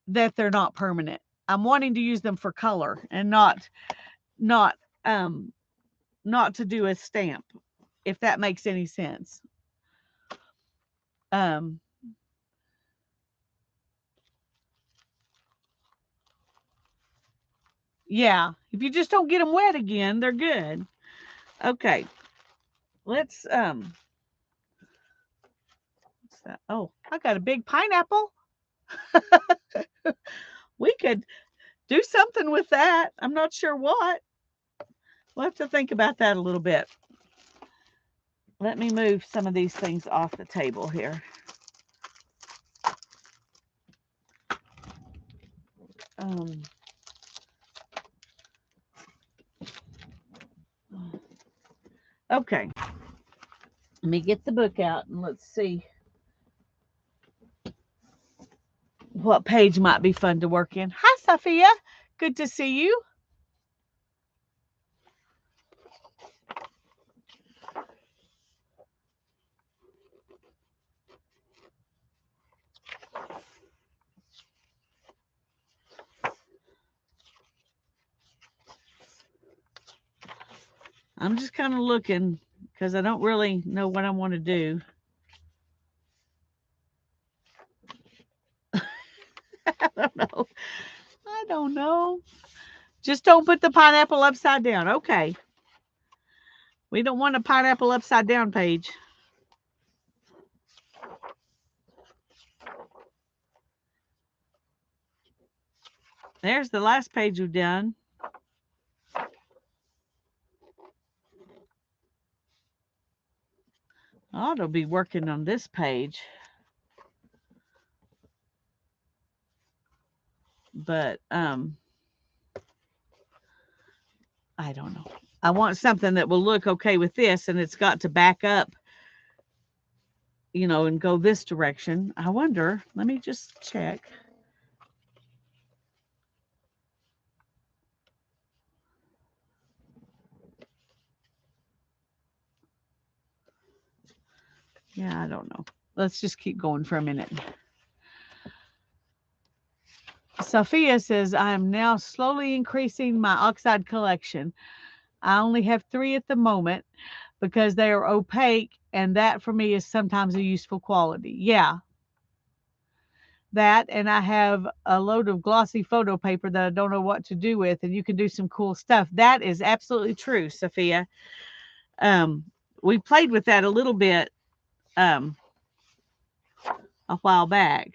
that they're not permanent. I'm wanting to use them for color and not um not to do a stamp, if that makes any sense. Um yeah, if you just don't get them wet again, they're good. Okay. Let's what's that? Oh, I got a big pineapple. We could do something with that. I'm not sure what. We'll have to think about that a little bit. Let me move some of these things off the table here. Um, okay. Let me get the book out and let's see what page might be fun to work in. Hi, Sophia. Good to see you. I'm just kind of looking because I don't really know what I want to do. I don't know. I don't know. Just don't put the pineapple upside down. Okay. We don't want a pineapple upside down page. There's the last page we've done. I ought to be working on this page. But I don't know. I want something that will look okay with this, and it's got to back up, and go this direction. I wonder, let me just check. Yeah, I don't know. Let's just keep going for a minute. Sophia says, I am now slowly increasing my oxide collection. I only have 3 at the moment because they are opaque, and that for me is sometimes a useful quality. Yeah. That, and I have a load of glossy photo paper that I don't know what to do with, and you can do some cool stuff. That is absolutely true, Sophia. We played with that a little bit a while back.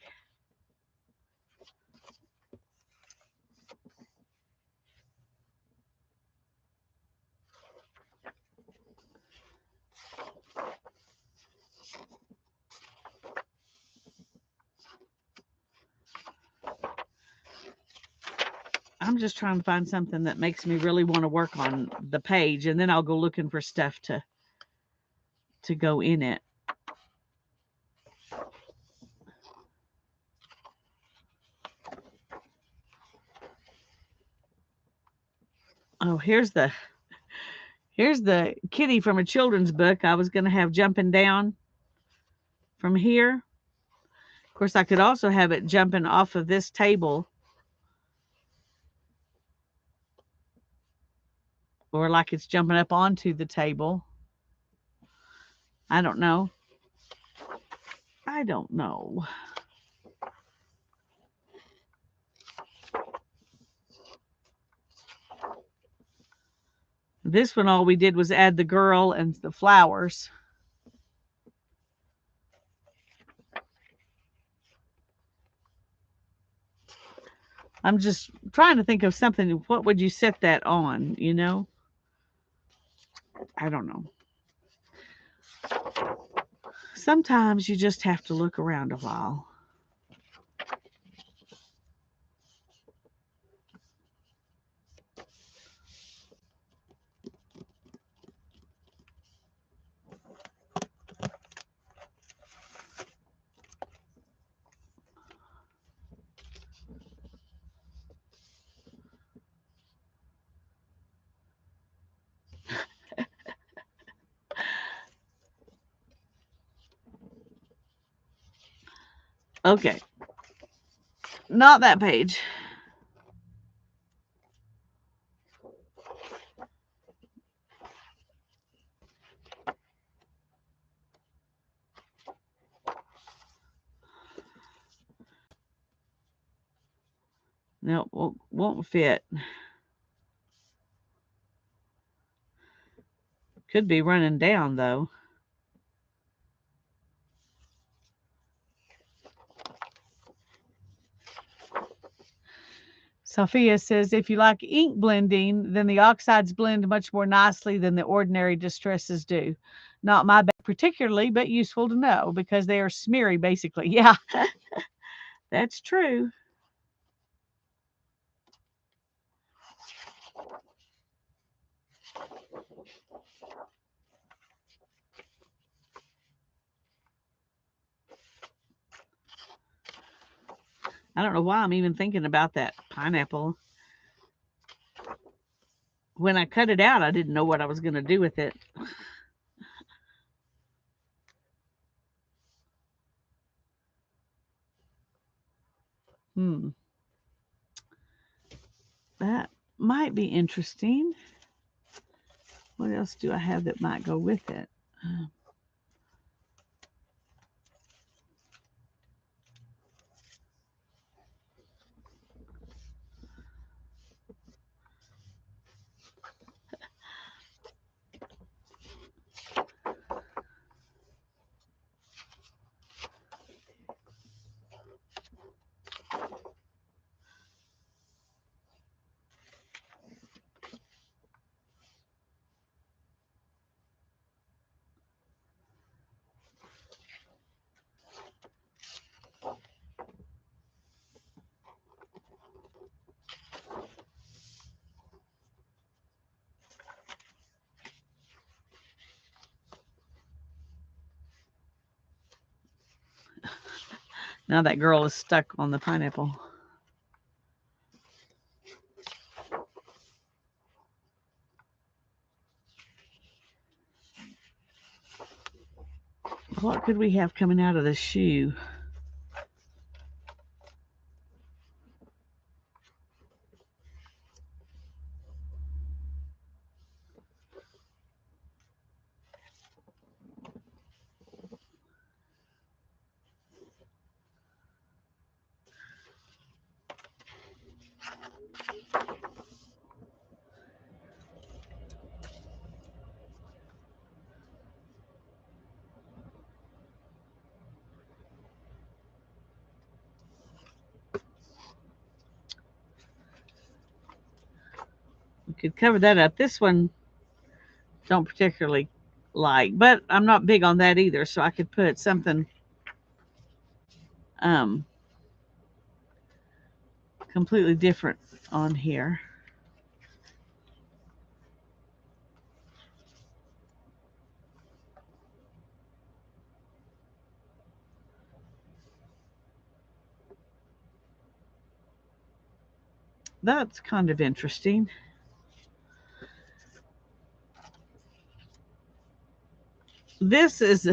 I'm just trying to find something that makes me really want to work on the page, and then I'll go looking for stuff to go in it. Oh, here's the kitty from a children's book I was going to have jumping down from here. Of course, I could also have it jumping off of this table, or like it's jumping up onto the table. I don't know. I don't know. This one, all we did was add the girl and the flowers. I'm just trying to think of something. What would you set that on, you know? I don't know. Sometimes you just have to look around a while. Okay. Not that page. No, won't fit. Could be running down, though. Sophia says, if you like ink blending, then the oxides blend much more nicely than the ordinary distresses do. Not my bag particularly, but useful to know because they are smeary, basically. Yeah, that's true. I don't know why I'm even thinking about that pineapple. When I cut it out, I didn't know what I was going to do with it. That might be interesting. What else do I have that might go with it? Now that girl is stuck on the pineapple. What could we have coming out of the shoe? We could cover that up. This one don't particularly like, but I'm not big on that either, so I could put something completely different on here. That's kind of interesting. This is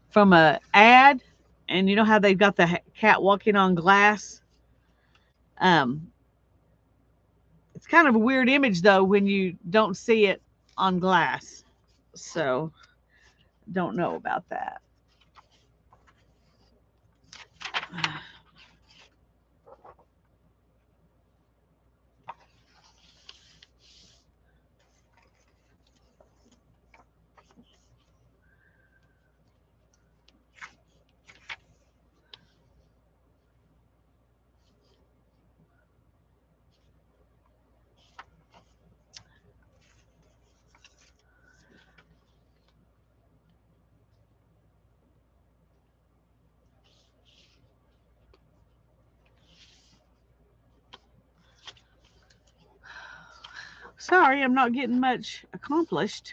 from a ad, and you know how they've got the cat walking on glass. Um, it's kind of a weird image though when you don't see it on glass. So don't know about that. Sorry, I'm not getting much accomplished.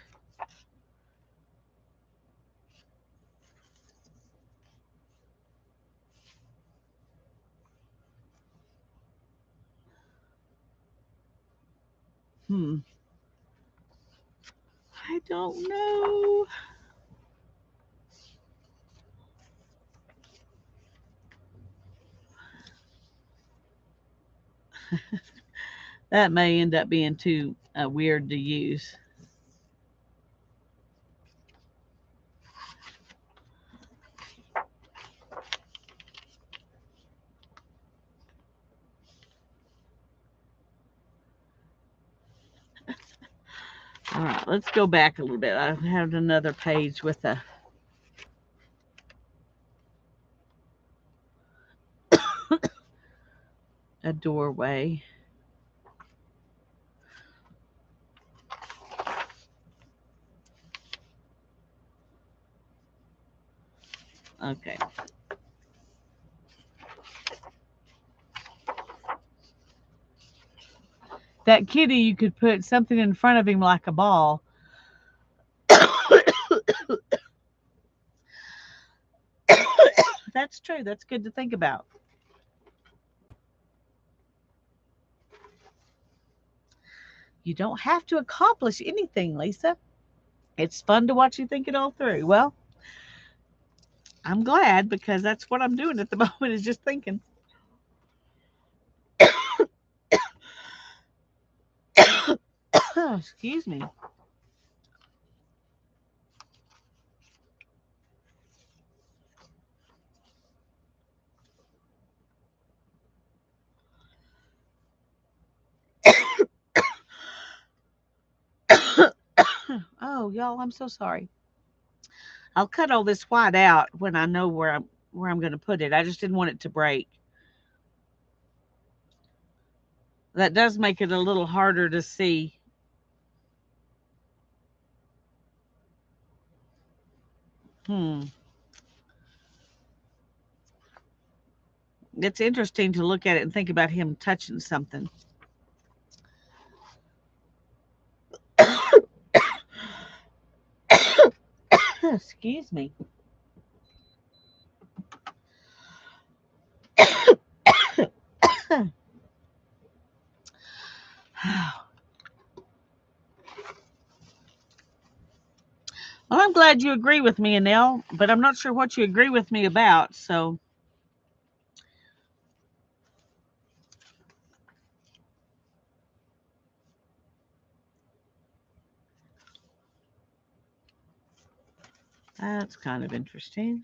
Hmm. I don't know. That may end up being too weird to use. All right, let's go back a little bit. I have another page with a doorway. Okay. That kitty, you could put something in front of him like a ball. That's true. That's good to think about. You don't have to accomplish anything, Lisa. It's fun to watch you think it all through. Well, I'm glad because that's what I'm doing at the moment is just thinking. Excuse me. Oh, y'all, I'm so sorry. I'll cut all this white out when I know where I'm going to put it. I just didn't want it to break. That does make it a little harder to see. Hmm. It's interesting to look at it and think about him touching something. Excuse me. Well, I'm glad you agree with me, Anel, but I'm not sure what you agree with me about. So, that's kind of interesting.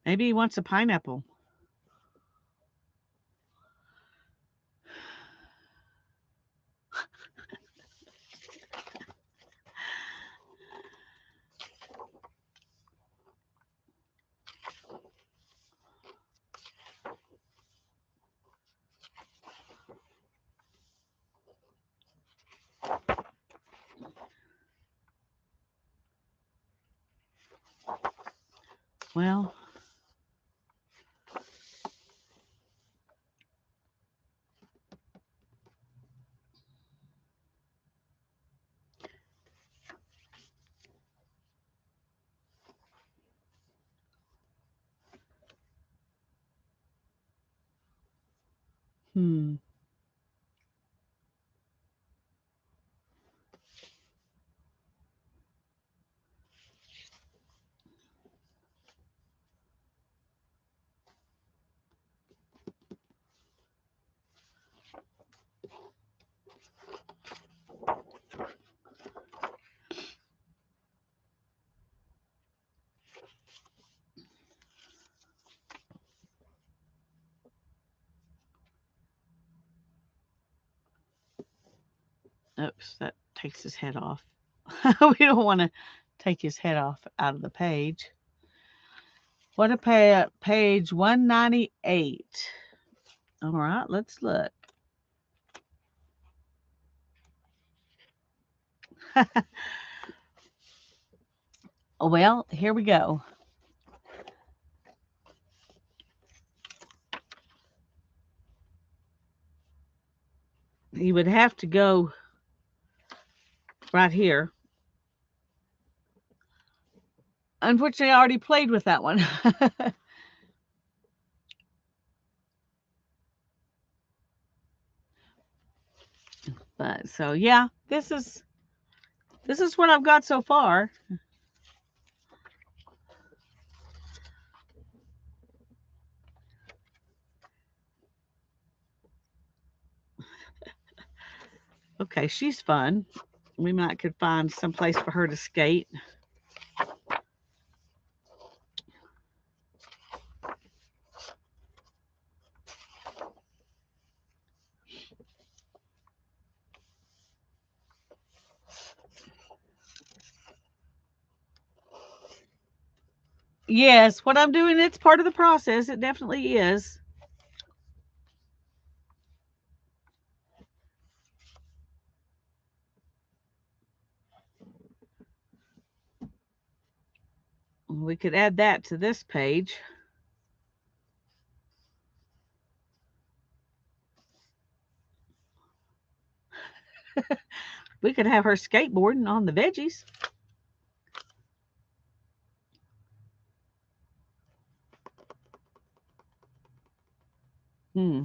Maybe he wants a pineapple. Well, hmm. Oops, that takes his head off. We don't want to take his head off out of the page. What a page 198. All right, let's look. Well, here we go. He would have to go right here. Unfortunately, I already played with that one. But so yeah, this is what I've got so far. Okay, she's fun. We might could find some place for her to skate. Yes, what I'm doing, it's part of the process. It definitely is. We could add that to this page. We could have her skateboarding on the veggies. Hmm.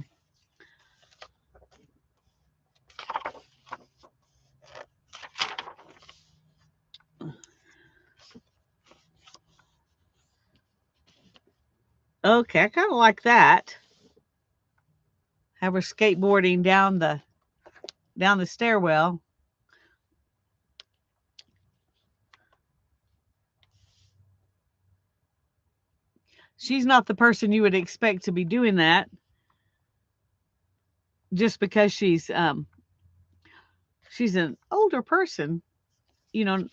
Okay, I kind of like that. Have her skateboarding down the stairwell. She's not the person you would expect to be doing that just because she's an older person,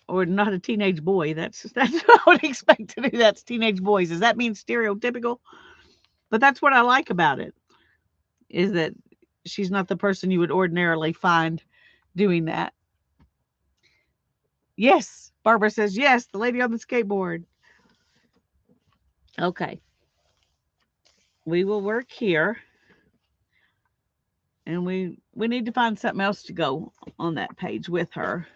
or not a teenage boy. That's what I would expect to do. That's teenage boys. Does that mean stereotypical? But that's what I like about it, is that she's not the person you would ordinarily find doing that. Yes, Barbara says yes, the lady on the skateboard. Okay. We will work here. And we need to find something else to go on that page with her.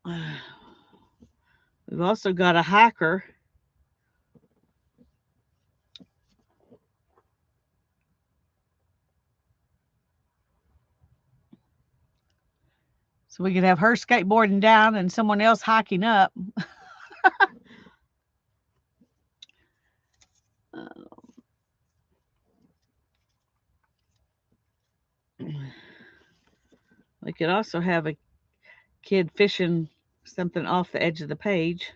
We've also got a hiker. So we could have her skateboarding down and someone else hiking up. We could also have a kid fishing something off the edge of the page.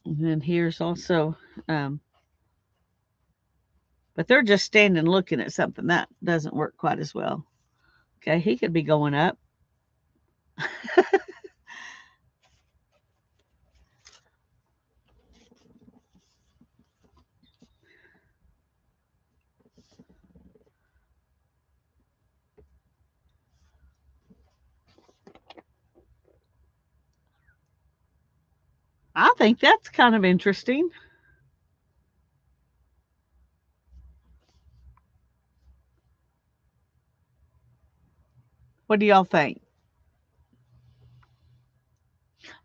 And then here's also, but they're just standing looking at something. That doesn't work quite as well. Okay, he could be going up. think that's kind of interesting. What do y'all think?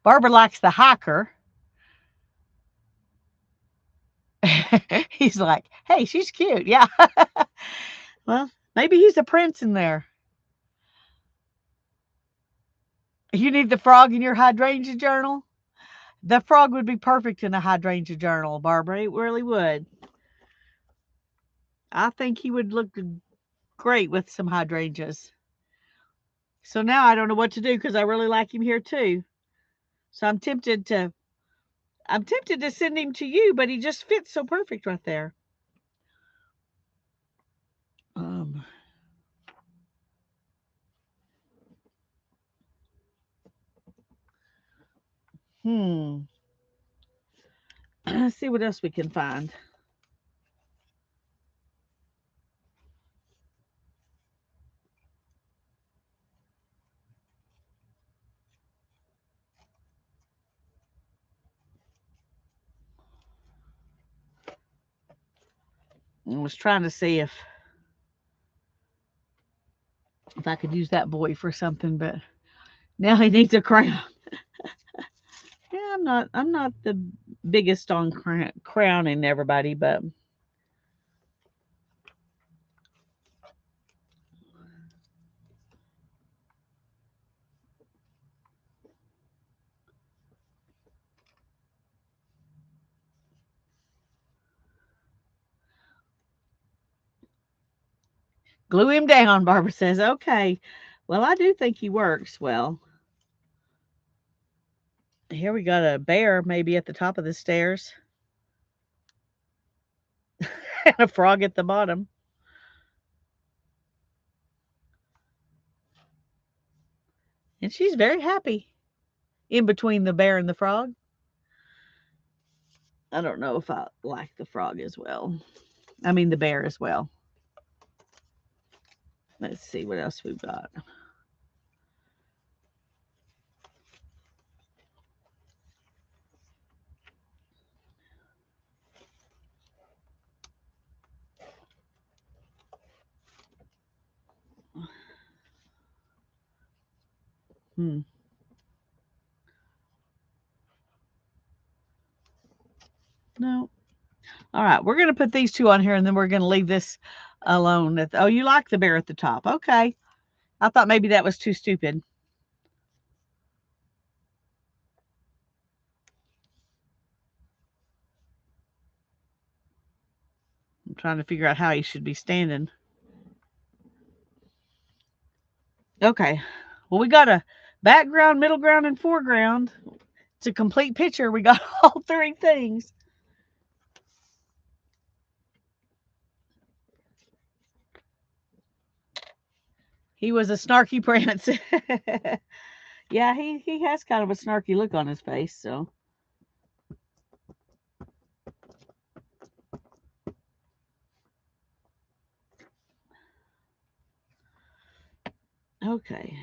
Barbara likes the hiker. He's like, hey, she's cute. Yeah. Well, maybe he's a prince in there. You need the frog in your hydrangea journal? The frog would be perfect in a hydrangea journal, Barbara. It really would. I think he would look great with some hydrangeas. So now I don't know what to do because I really like him here too. So I'm tempted to send him to you, but he just fits so perfect right there. Um, hmm. Let's see what else we can find. I was trying to see if I could use that boy for something, but now he needs a crown. Yeah, I'm not the biggest on crowning everybody, but glue him down, Barbara says. Okay. Well, I do think he works well. Here we got a bear maybe at the top of the stairs and a frog at the bottom. And she's very happy in between the bear and the frog. I don't know if I like the frog as well. I mean, the bear as well. Let's see what else we've got. Hmm. No. All right. We're going to put these two on here and then we're going to leave this alone. Oh, you like the bear at the top. Okay. I thought maybe that was too stupid. I'm trying to figure out how he should be standing. Okay. Well, we got a background, middle ground, and foreground. It's a complete picture. We got all three things. He was a snarky prince. Yeah, he has kind of a snarky look on his face, so okay.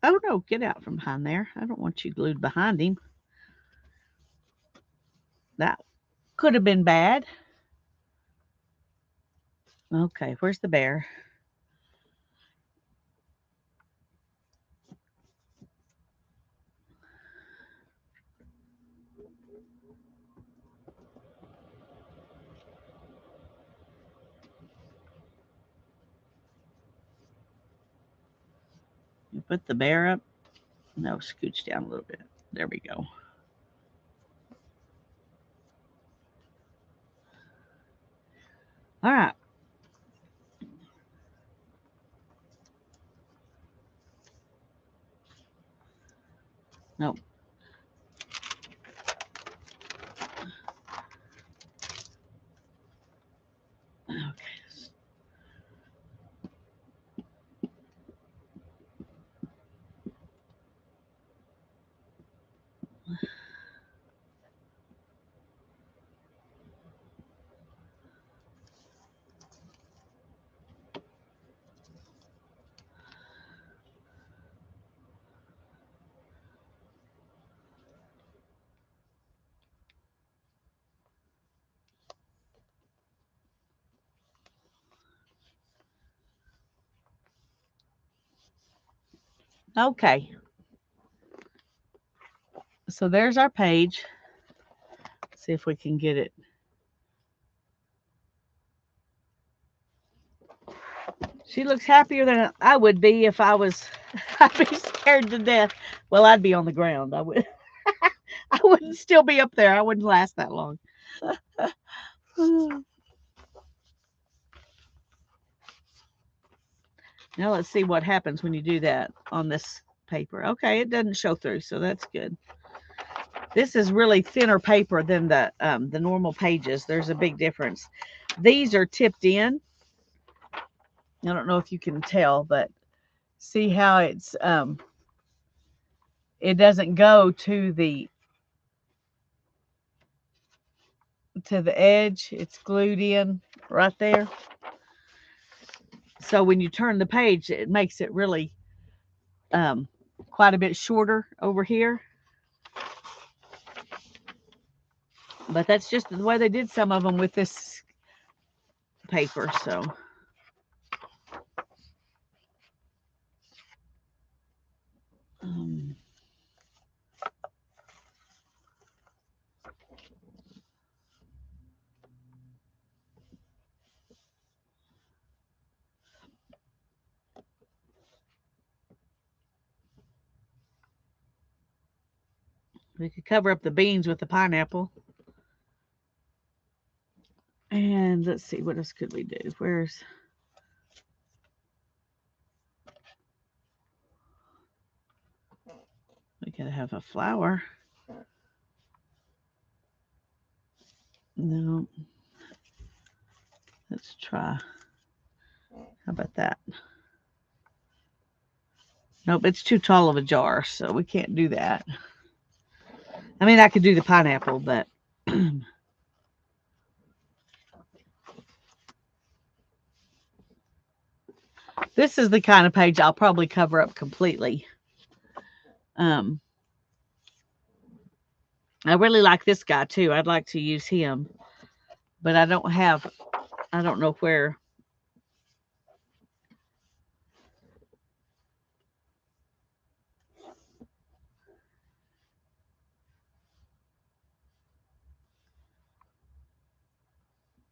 Oh no, get out from behind there. I don't want you glued behind him. That could have been bad. Okay, where's the bear? You put the bear up. No, scooch down a little bit. There we go. All right. No. Okay. Okay. So there's our page. Let's see if we can get it. She looks happier than I would be if I was. I'd be scared to death. Well, I'd be on the ground. I would. I wouldn't still be up there. I wouldn't last that long. Now let's see what happens when you do that on this paper. Okay, it doesn't show through, so that's good. This is really thinner paper than the normal pages. There's a big difference. These are tipped in. I don't know if you can tell, but see how it's it doesn't go to the edge. It's glued in right there. So when you turn the page, it makes it really quite a bit shorter over here. But that's just the way they did some of them with this paper. So we could cover up the beans with the pineapple. And let's see, what else could we do? Where's... We could have a flower. No. Let's try. How about that? Nope, it's too tall of a jar, so we can't do that. I mean, I could do the pineapple, but... This is the kind of page I'll probably cover up completely. I really like this guy too. I'd like to use him, but I don't know where.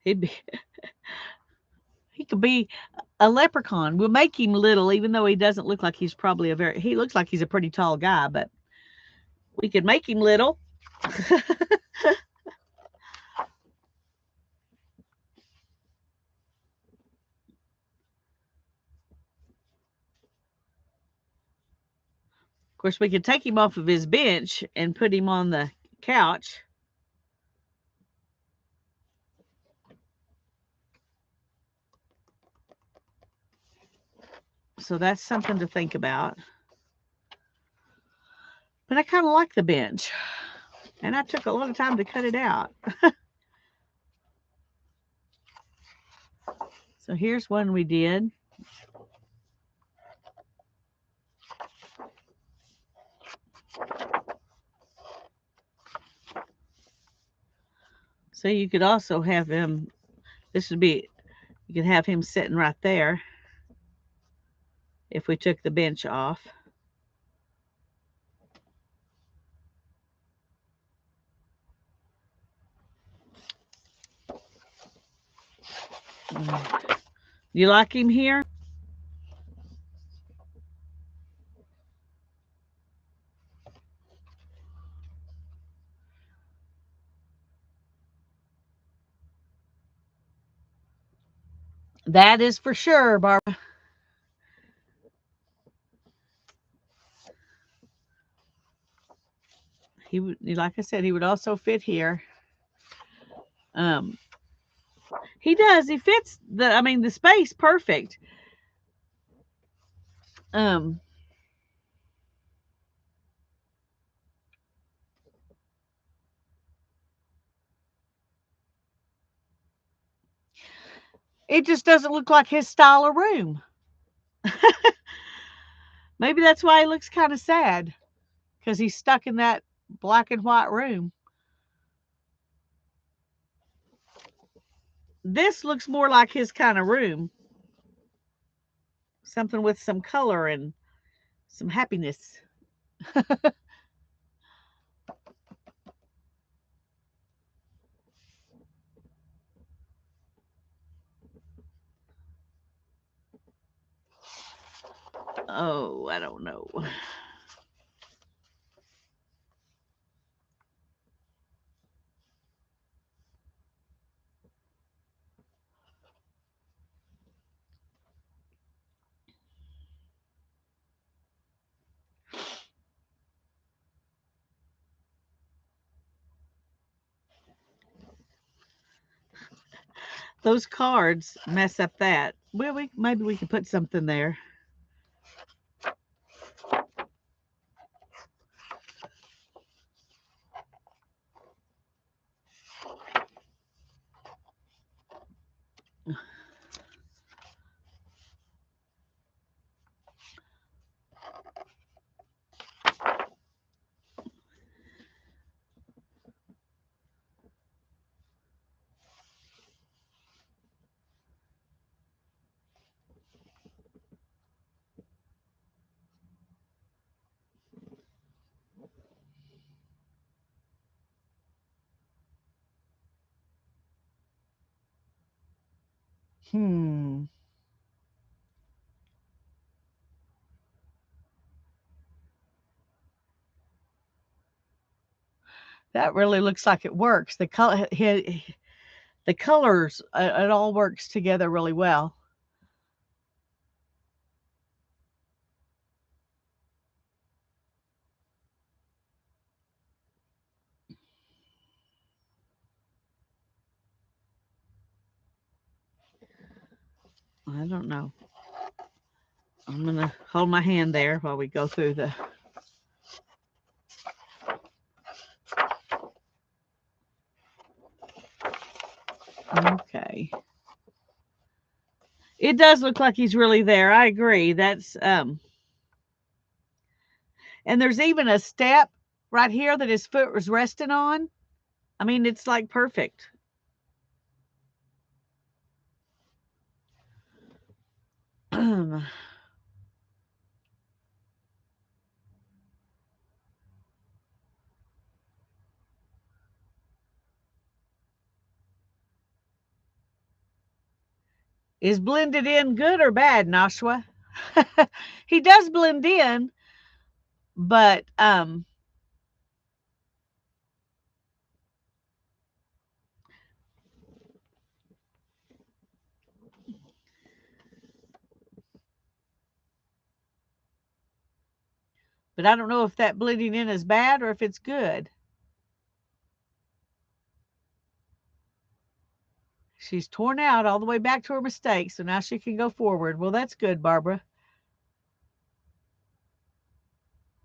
He could be a leprechaun. We'll make him little, even though he doesn't look like he's probably he looks like he's a pretty tall guy, but we could make him little. Of course, we could take him off of his bench and put him on the couch. So that's something to think about. But I kind of like the bench. And I took a lot of time to cut it out. So here's one we did. So you could also have him, this would be, you could have him sitting right there if we took the bench off. You like him here? That is for sure, Barbara. He would, like I said, he would also fit here. He does. He fits the space perfect. It just doesn't look like his style of room. Maybe that's why he looks kind of sad, because he's stuck in that black and white room. This looks more like his kind of room. Something with some color and some happiness. Oh, I don't know. Those cards mess up that. Well, maybe we could put something there. Hmm. That really looks like it works. The colors, it all works together really well. I don't know. I'm going to hold my hand there while we go through the. Okay. It does look like he's really there. I agree. That's and there's even a step right here that his foot was resting on. I mean, it's like perfect. Is blended in good or bad, Nashua? He does blend in, but I don't know if that blending in is bad or if it's good. She's torn out all the way back to her mistake, so now she can go forward. Well, that's good, Barbara.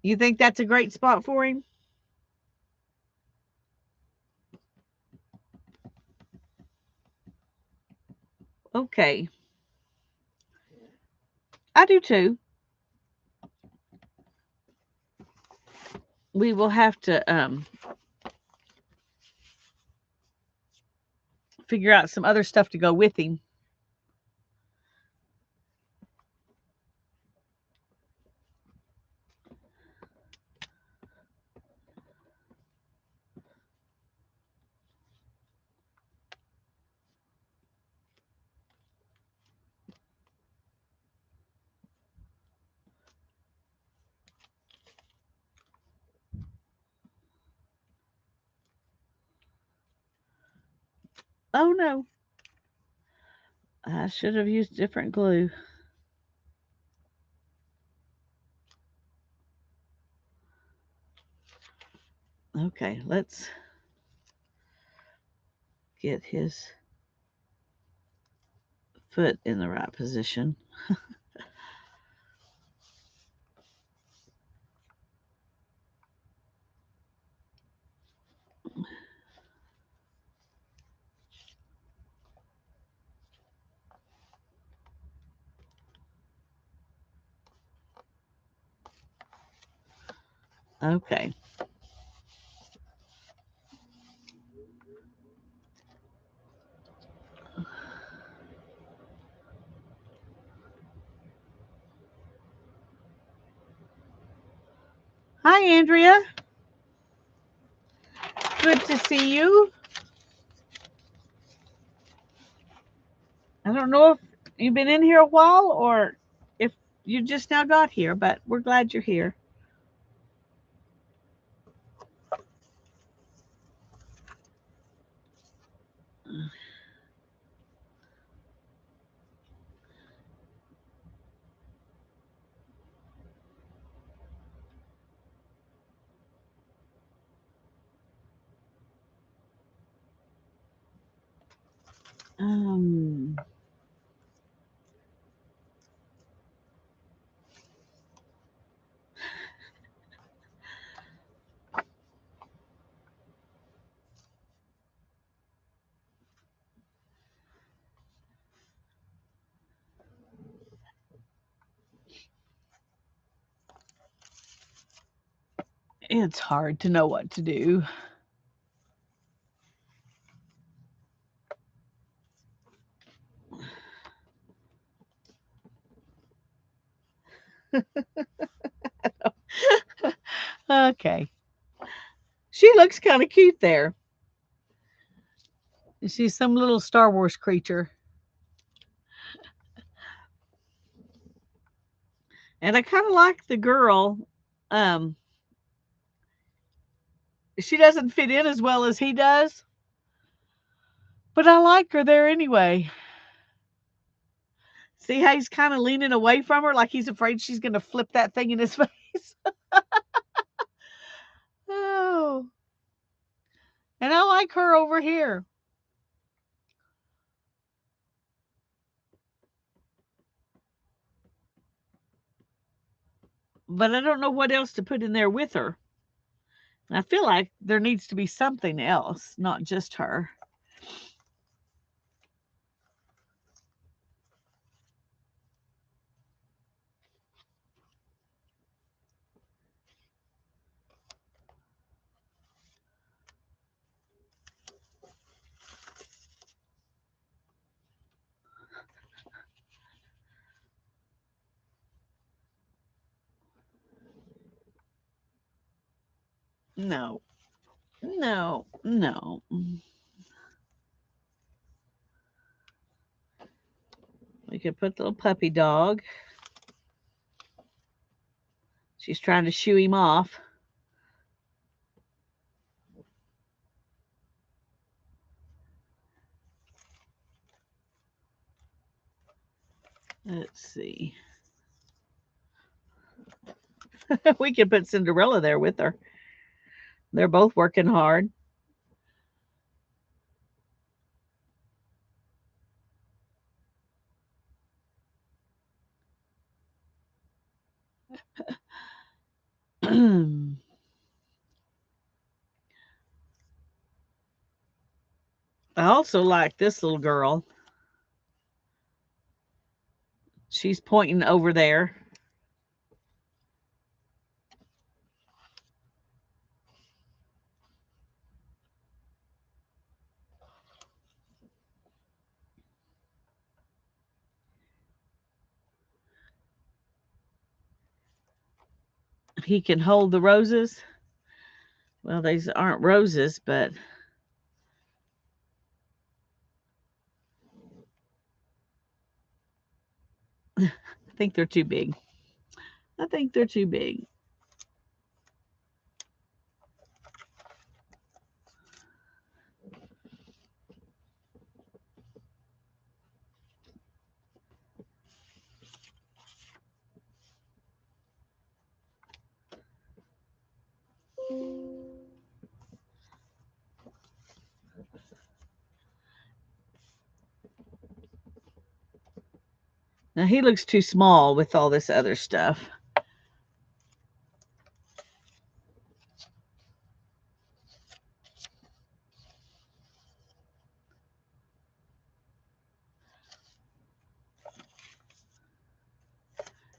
You think that's a great spot for him? Okay. I do too. We will have to figure out some other stuff to go with him. Oh no. I should have used different glue. Okay, let's get his foot in the right position. Okay. Hi, Andrea. Good to see you. I don't know if you've been in here a while or if you just now got here, but we're glad you're here. Um, it's hard to know what to do. Okay. She looks kind of cute there. She's some little Star Wars creature. And I kind of like the girl. Um, she doesn't fit in as well as he does, but I like her there anyway. See how he's kind of leaning away from her like he's afraid she's going to flip that thing in his face? Oh, and I like her over here. But I don't know what else to put in there with her. I feel like there needs to be something else, not just her. No, no, no. We could put the little puppy dog. She's trying to shoo him off. Let's see. We could put Cinderella there with her. They're both working hard. I also like this little girl. She's pointing over there. He can hold the roses. Well, these aren't roses, but I think they're too big. I think they're too big. Now he looks too small with all this other stuff.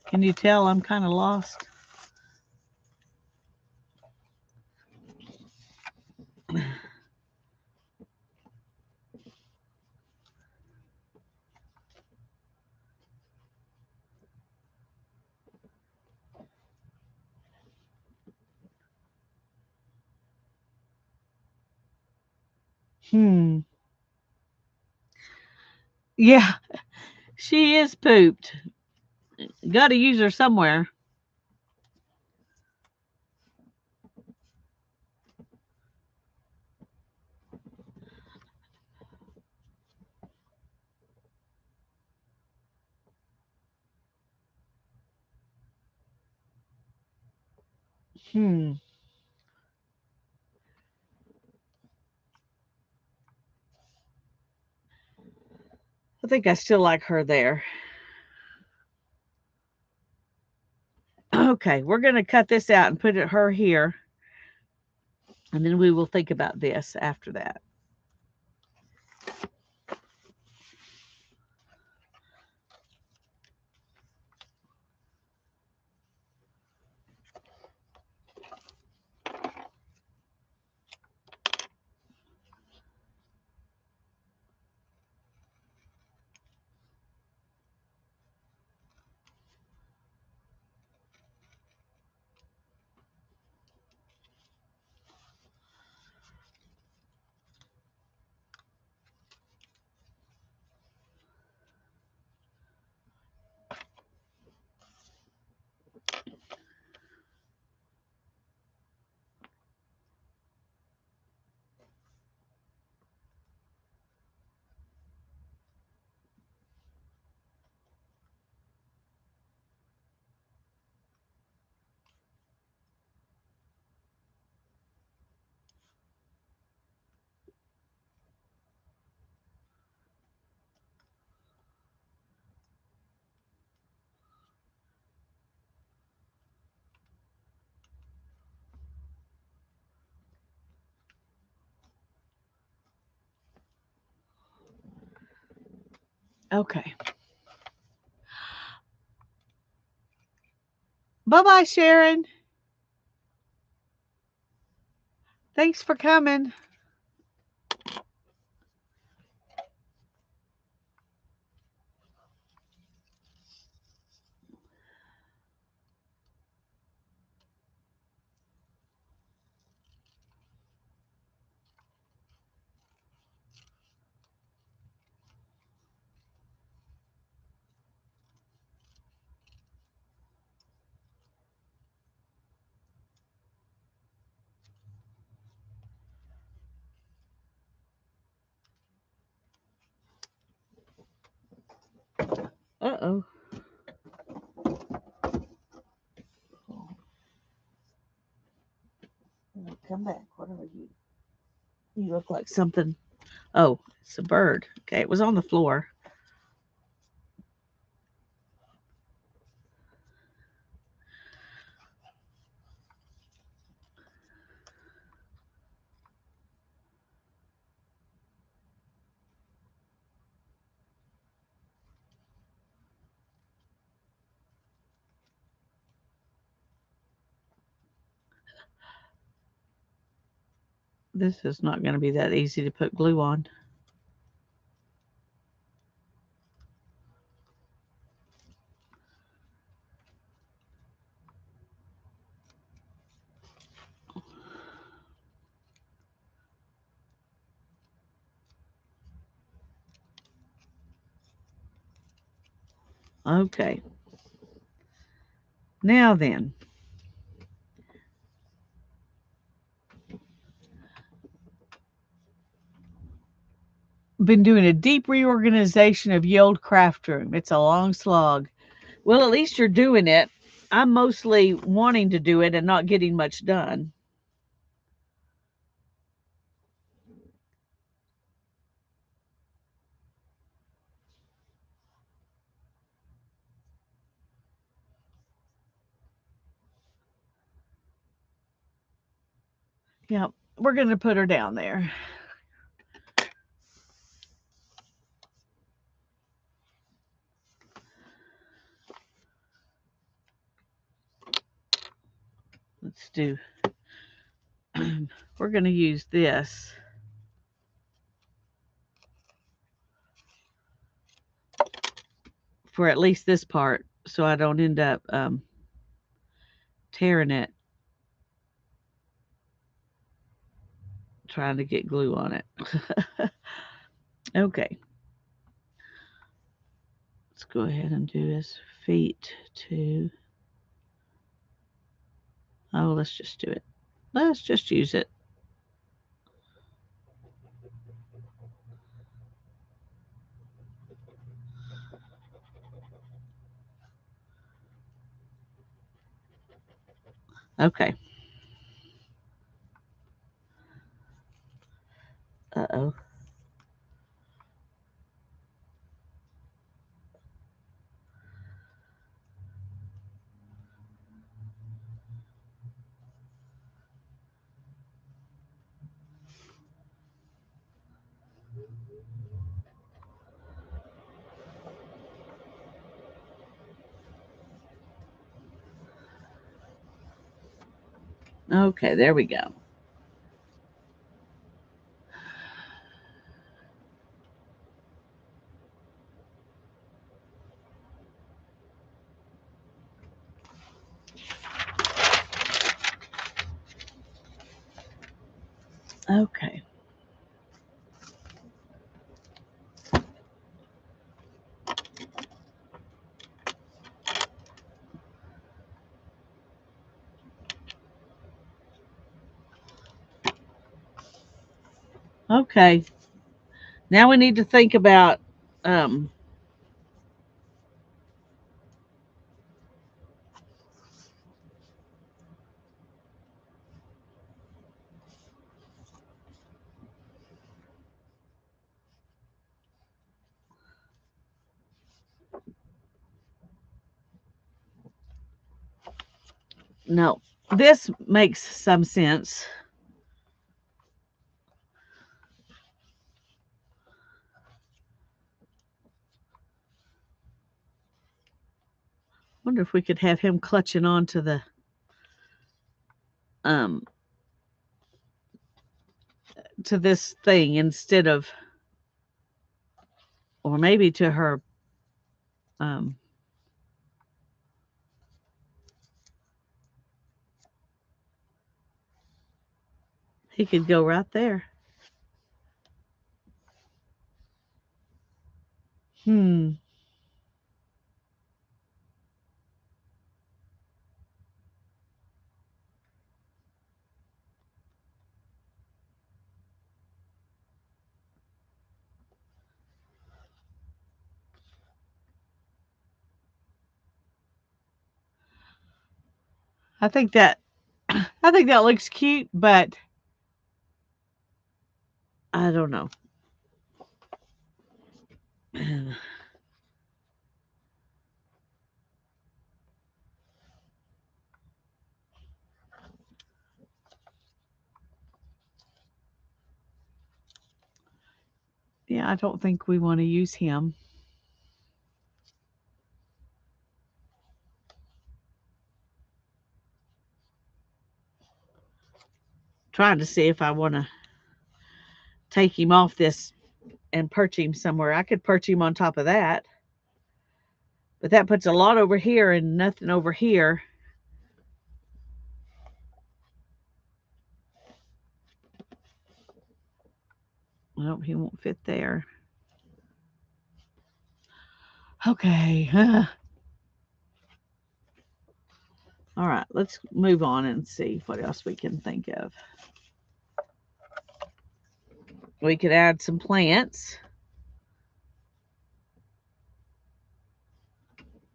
Can you tell I'm kind of lost? Yeah, she is pooped. Got to use her somewhere. Hmm. I think I still like her there. Okay, we're going to cut this out and put her here, and then we will think about this after that. Okay. Bye-bye, Sharon. Thanks for coming. Uh-oh. Come back. What are you? You look like something. Oh, it's a bird. Okay, it was on the floor. This is not going to be that easy to put glue on. Okay. Now then, been doing a deep reorganization of Ye Olde Craft Room. It's a long slog. Well, at least you're doing it. I'm mostly wanting to do it and not getting much done. Yeah, we're going to put her down there. Let's do, we're going to use this for at least this part so I don't end up tearing it trying to get glue on it. Okay. Let's go ahead and do his feet too. Oh, let's just do it. Let's just use it. Okay. Uh-oh. Okay, there we go. Okay. Okay. Now we need to think about um no. This makes some sense. Wonder if we could have him clutching on um to this thing instead of, or maybe to her um he could go right there. Hmm. I think that I think that looks cute, but I don't know. Yeah, I don't think we want to use him. Trying to see if I want to take him off this and perch him somewhere. I could perch him on top of that, but that puts a lot over here and nothing over here. Well, he won't fit there. Okay. All right, let's move on and see what else we can think of. We could add some plants.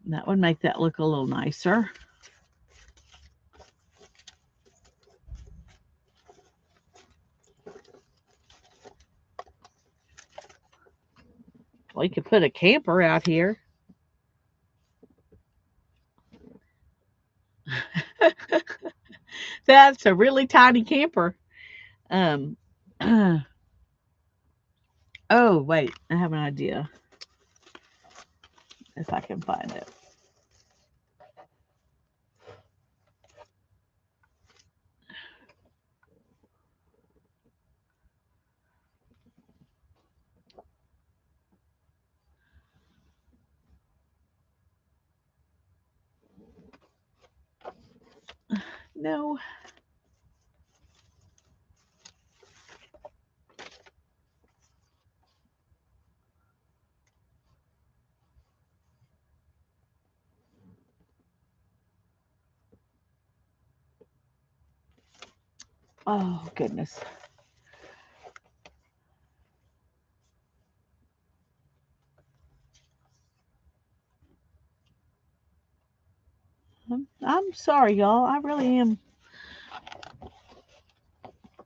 That would make that look a little nicer. We could put a camper out here. That's a really tiny camper. Um, oh, wait, I have an idea if I can find it. No. Oh, goodness. I'm sorry, y'all. I really am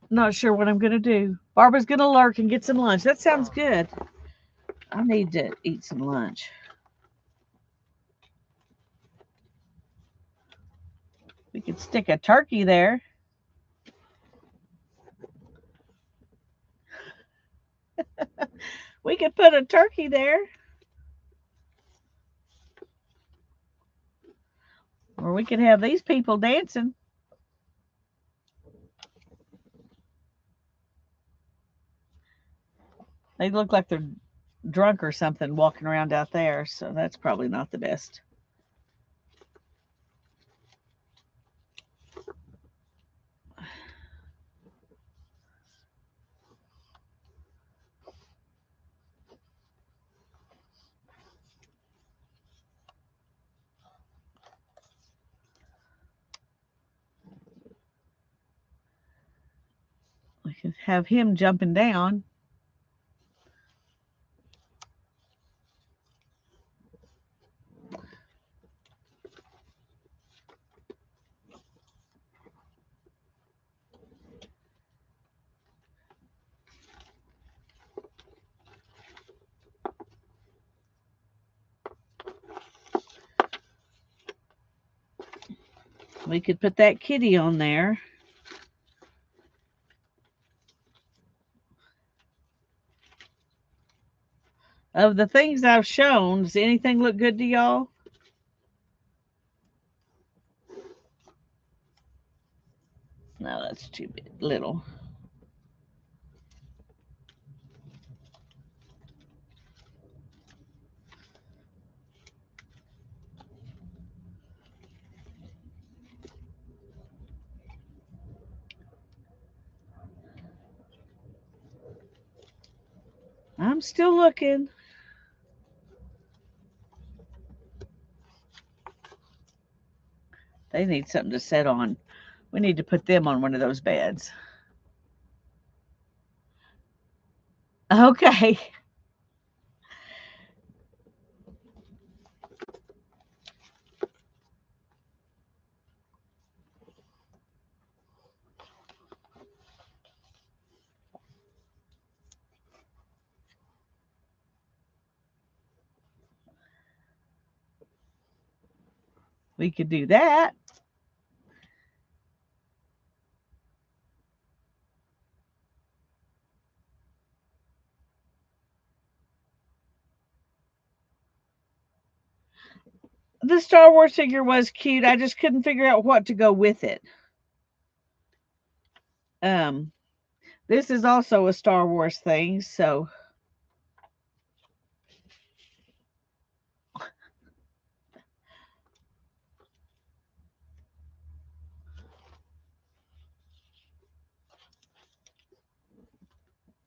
not sure what I'm going to do. Barbara's going to lurk and get some lunch. That sounds good. I need to eat some lunch. We could stick a turkey there. We could put a turkey there. Or we could have these people dancing. They look like they're drunk or something walking around out there, so that's probably not the best. We could have him jumping down. We could put that kitty on there. Of the things I've shown, does anything look good to y'all? No, that's too little. I'm still looking. They need something to sit on. We need to put them on one of those beds. Okay. We could do that. The Star Wars figure was cute. I just couldn't figure out what to go with it. Um, this is also a Star Wars thing, so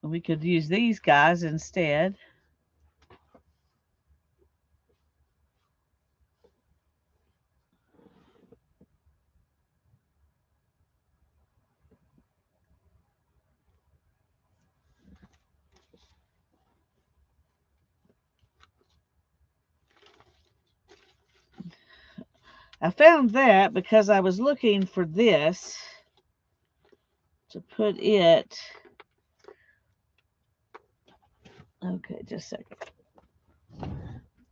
we could use these guys instead. I found that because I was looking for this to put it. Okay, just a second.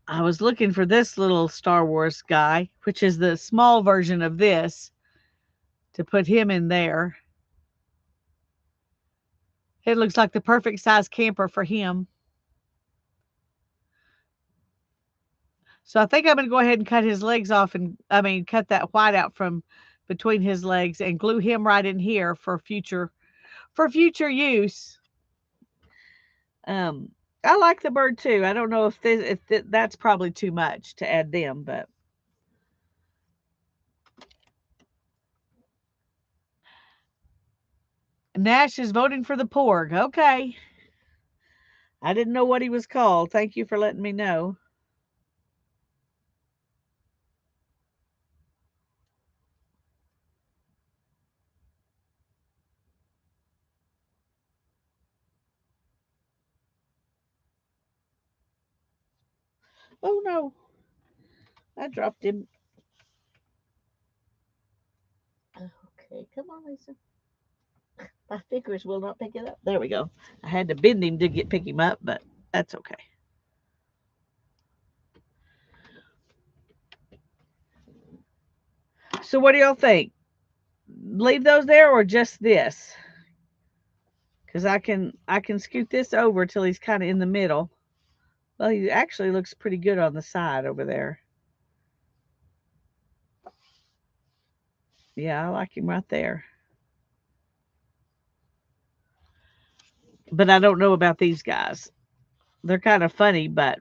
I was looking for this little Star Wars guy, which is the small version of this, to put him in there. It looks like the perfect size camper for him. So I think I'm going to go ahead and cut his legs off and cut that white out from between his legs and glue him right in here for future use. I like the bird too. I don't know if that's probably too much to add them, but Nash is voting for the porg. Okay. I didn't know what he was called. Thank you for letting me know. Oh no. I dropped him. Okay, come on, Lisa. My fingers will not pick it up. There we go. I had to bend him to pick him up, but that's okay. So what do y'all think? Leave those there or just this? Because I can scoot this over till he's kind of in the middle. Well, he actually looks pretty good on the side over there. Yeah, I like him right there. But I don't know about these guys. They're kind of funny, but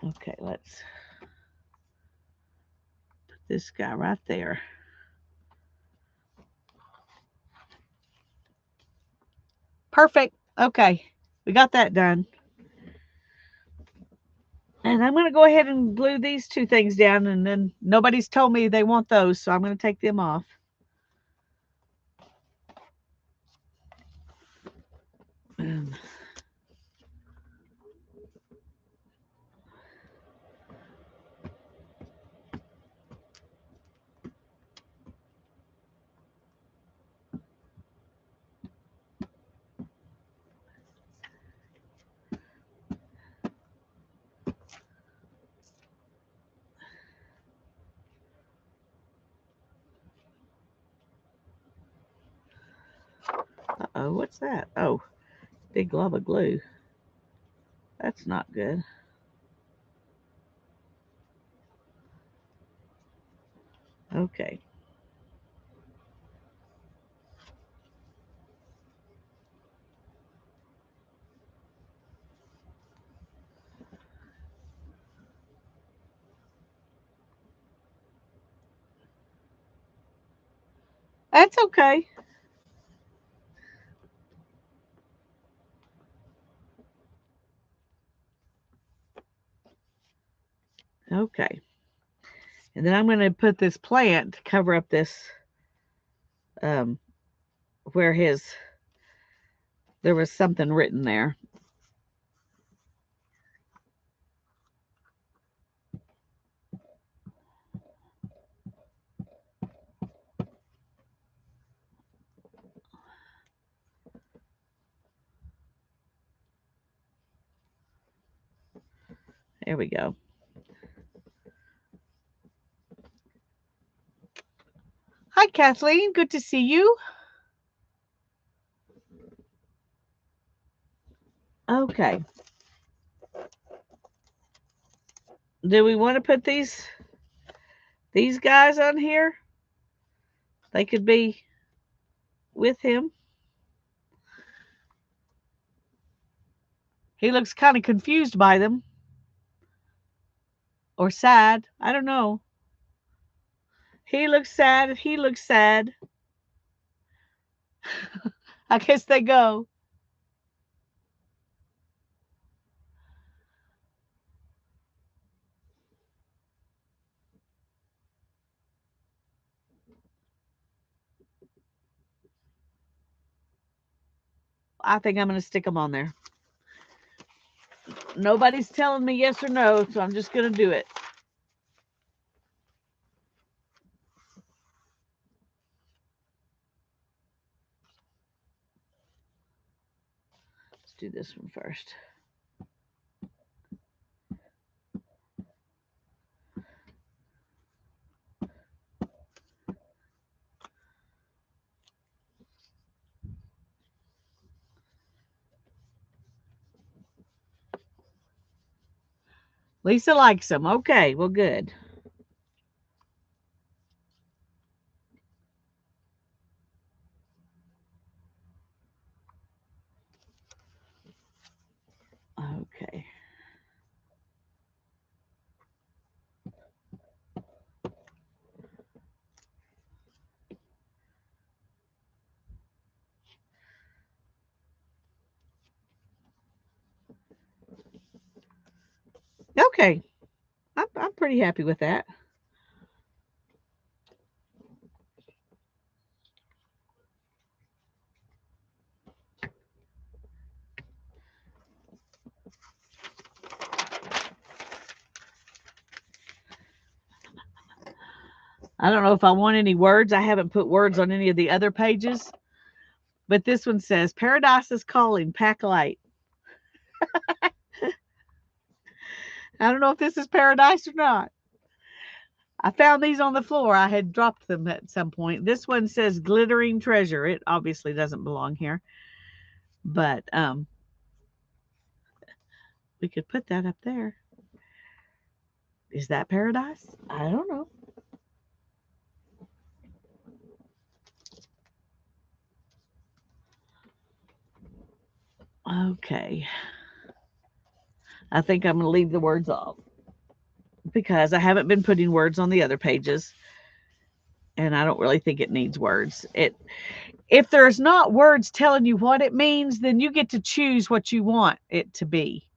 okay, let's put this guy right there. Perfect. Okay, we got that done. And I'm going to go ahead and glue these two things down, and then nobody's told me they want those, so I'm going to take them off. Uh-oh, what's that? Oh, big glob of glue. That's not good. Okay. That's okay. Okay. And then I'm going to put this plant to cover up this, where there was something written there. There we go. Hi, Kathleen. Good to see you. Okay. Do we want to put these guys on here? They could be with him. He looks kind of confused by them. Or sad. I don't know. He looks sad. He looks sad. I guess they go. I think I'm going to stick them on there. Nobody's telling me yes or no, so I'm just going to do it. Let's do this one first. Lisa likes them. Okay, well, good. Okay. Okay. I'm pretty happy with that. I don't know if I want any words. I haven't put words on any of the other pages. But this one says, Paradise is calling, pack light. I don't know if this is paradise or not. I found these on the floor. I had dropped them at some point. This one says glittering treasure. It obviously doesn't belong here. But we could put that up there. Is that paradise? I don't know. Okay. I think I'm going to leave the words off because I haven't been putting words on the other pages. And I don't really think it needs words. If there's not words telling you what it means, then you get to choose what you want it to be.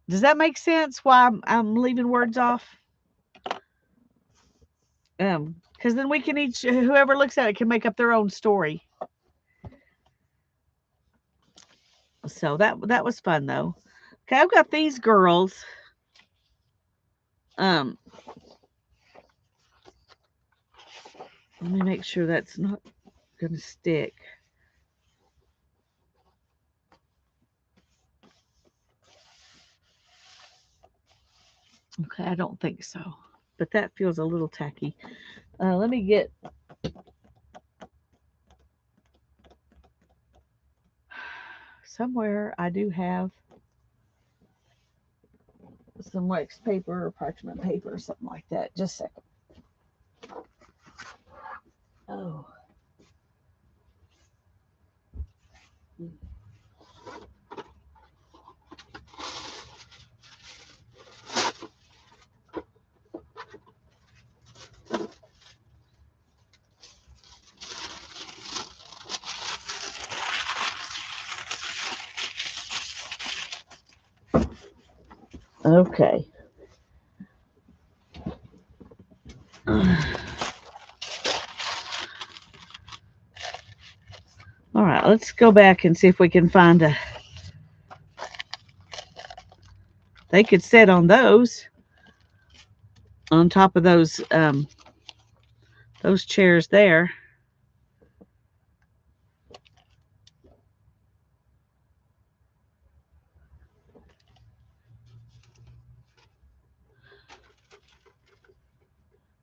Does that make sense? Why I'm leaving words off? Because then we can each, whoever looks at it can make up their own story. So that was fun though. Okay, I've got these girls. Let me make sure that's not gonna stick. Okay, I don't think so, but that feels a little tacky. Let me get somewhere. I do have some wax paper or parchment paper or something like that. Just a second. Oh. Okay. All right, let's go back and see if we can find a. They could sit on those, on top of those chairs there.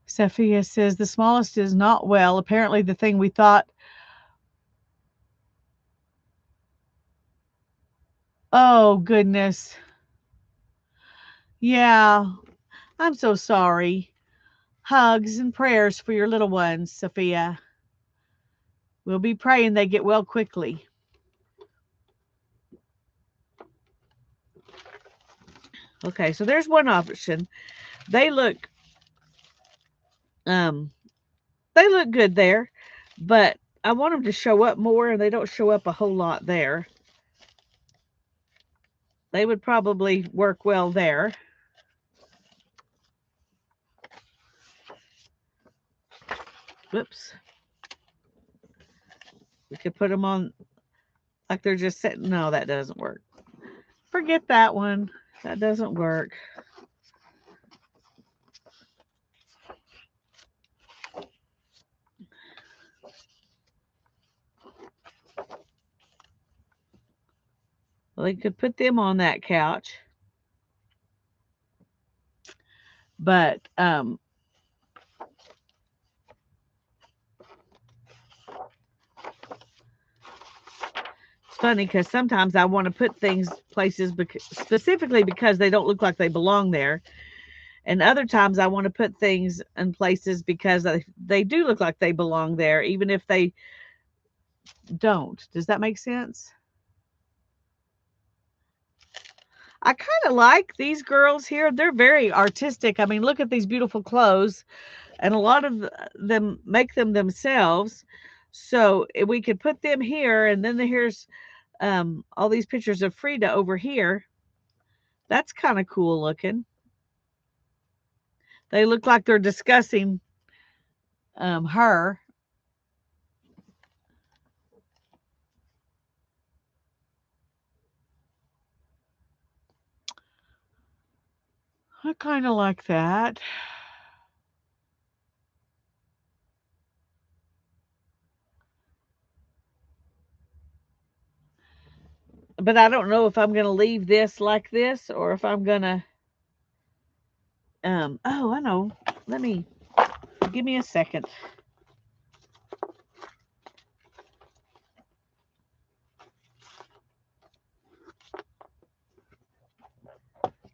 Sophia says the smallest is not well. Apparently, the thing we thought. Oh, goodness. Yeah, I'm so sorry. Hugs and prayers for your little ones, Sophia. We'll be praying they get well quickly. Okay, so there's one option. They look good there, but I want them to show up more, and they don't show up a whole lot there. They would probably work well there. Whoops. We could put them on like they're just sitting. No, that doesn't work. Forget that one. That doesn't work. Well, they could put them on that couch. But it's funny because sometimes I want to put things places specifically because they don't look like they belong there. And other times I want to put things in places because they do look like they belong there, even if they don't. Does that make sense? I kind of like these girls here. They're very artistic. I mean, look at these beautiful clothes, and a lot of them make them themselves. So we could put them here, and then here's all these pictures of Frida over here. That's kind of cool looking. They look like they're discussing her. I kind of like that. But I don't know if I'm going to leave this like this or if I'm going to oh, I know. Let me give me a second.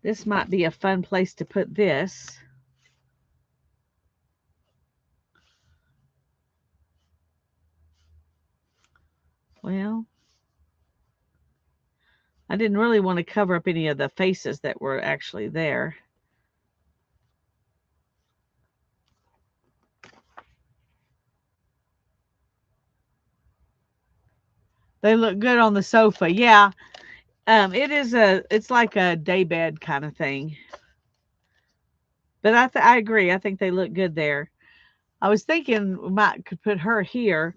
This might be a fun place to put this. Well, I didn't really want to cover up any of the faces that were actually there. They look good on the sofa. Yeah. It's like a daybed kind of thing. But I agree. I think they look good there. I was thinking we might could put her here.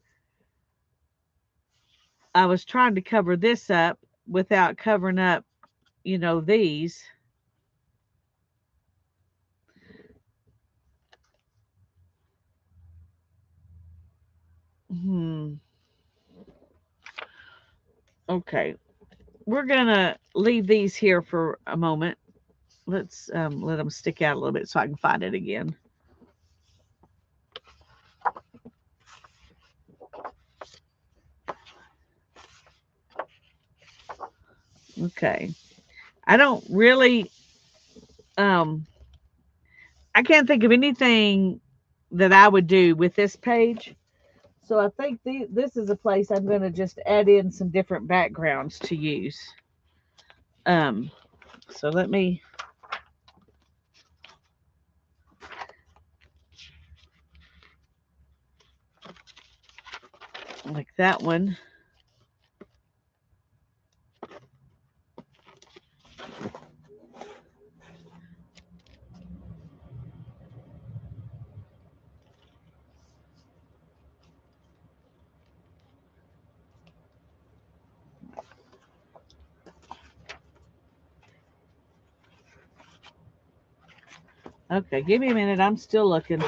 I was trying to cover this up without covering up, these. Hmm. Okay. We're gonna leave these here for a moment. Let's let them stick out a little bit so I can find it again. Okay. I don't really I can't think of anything that I would do with this page. So I think this is a place I'm going to just add in some different backgrounds to use. Um, so let me. Like that one. Okay, give me a minute. I'm still looking.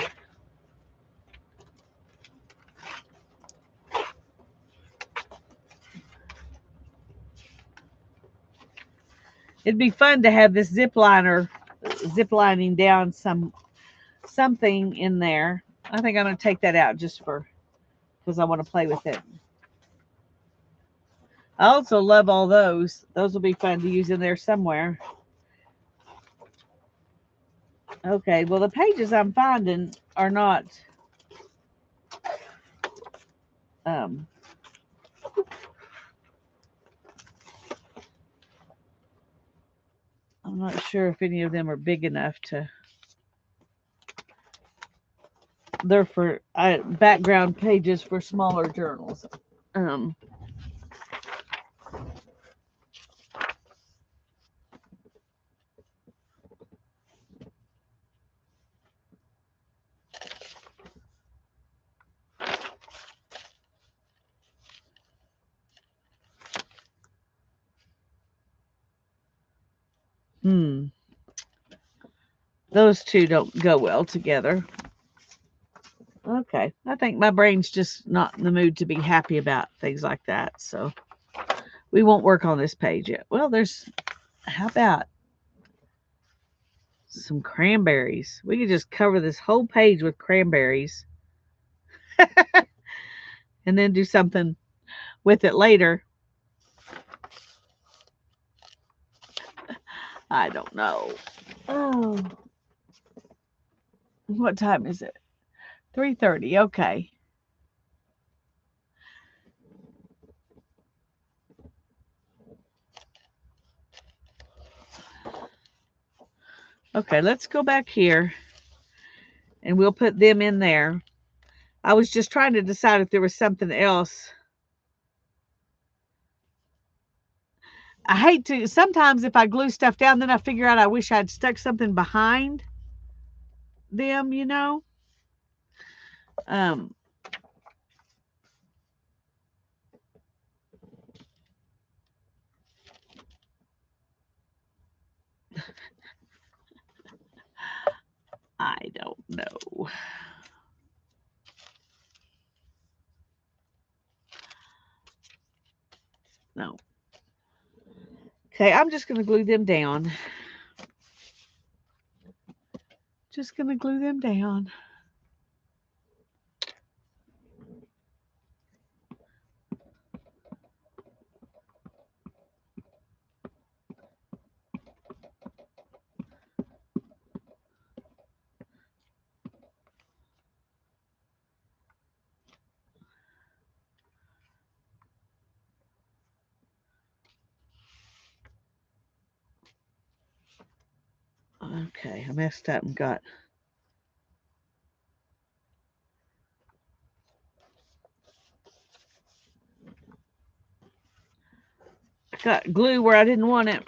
It'd be fun to have this zip lining down something in there. I think I'm going to take that out just because I want to play with it. I also love all those. Those will be fun to use in there somewhere. Okay, well, the pages I'm finding are not. Um, I'm not sure if any of them are big enough to. They're for background pages for smaller journals. Um, hmm. Those two don't go well together. Okay. I think my brain's just not in the mood to be happy about things like that. So we won't work on this page yet. Well, how about some cranberries? We could just cover this whole page with cranberries and then do something with it later. I don't know. Oh, what time is it? 3:30. Okay. Okay, let's go back here and we'll put them in there. I was just trying to decide if there was something else. I hate to, sometimes if I glue stuff down, then I figure out I wish I'd stuck something behind them, you know. I don't know. No. Okay, I'm just going to glue them down. Just going to glue them down. Okay, I messed up and got... got glue where I didn't want it.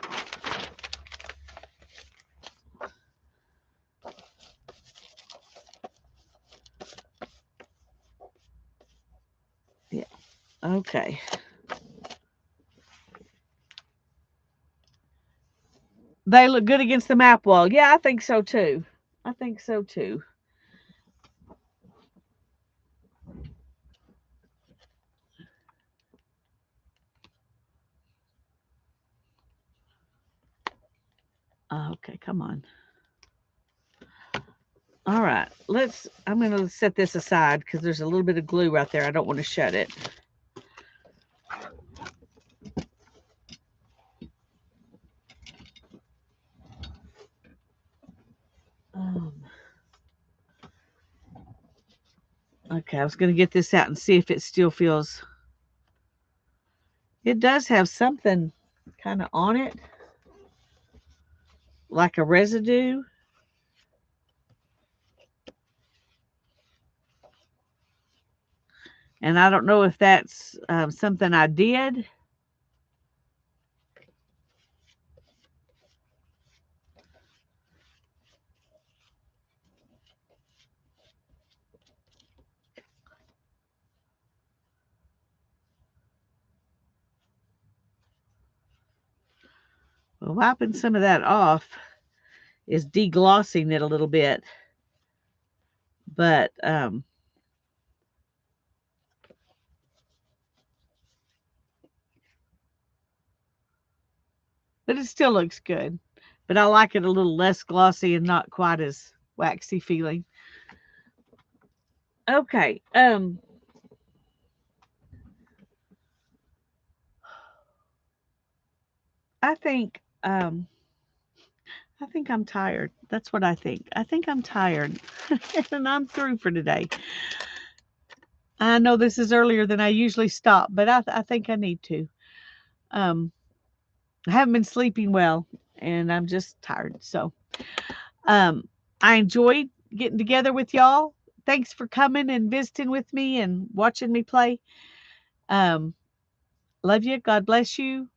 Yeah, okay. They look good against the map wall. Yeah, I think so too. I think so too. Okay, come on. All right, I'm going to set this aside because there's a little bit of glue right there. I don't want to shut it. Okay, I was going to get this out and see if it still feels... It does have something kind of on it, like a residue. And I don't know if that's something I did. Well, wiping some of that off is deglossing it a little bit. But it still looks good. But I like it a little less glossy and not quite as waxy feeling. Okay. I think I'm tired. That's what I think. I think I'm tired. And I'm through for today. I know this is earlier than I usually stop, but I think I need to. I haven't been sleeping well, and I'm just tired. So I enjoyed getting together with y'all. Thanks for coming and visiting with me and watching me play. Love you. God bless you.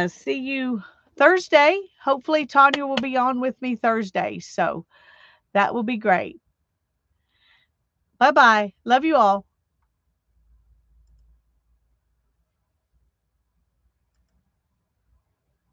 See you Thursday. Hopefully Tanya will be on with me Thursday. So that will be great. Bye-bye. Love you all.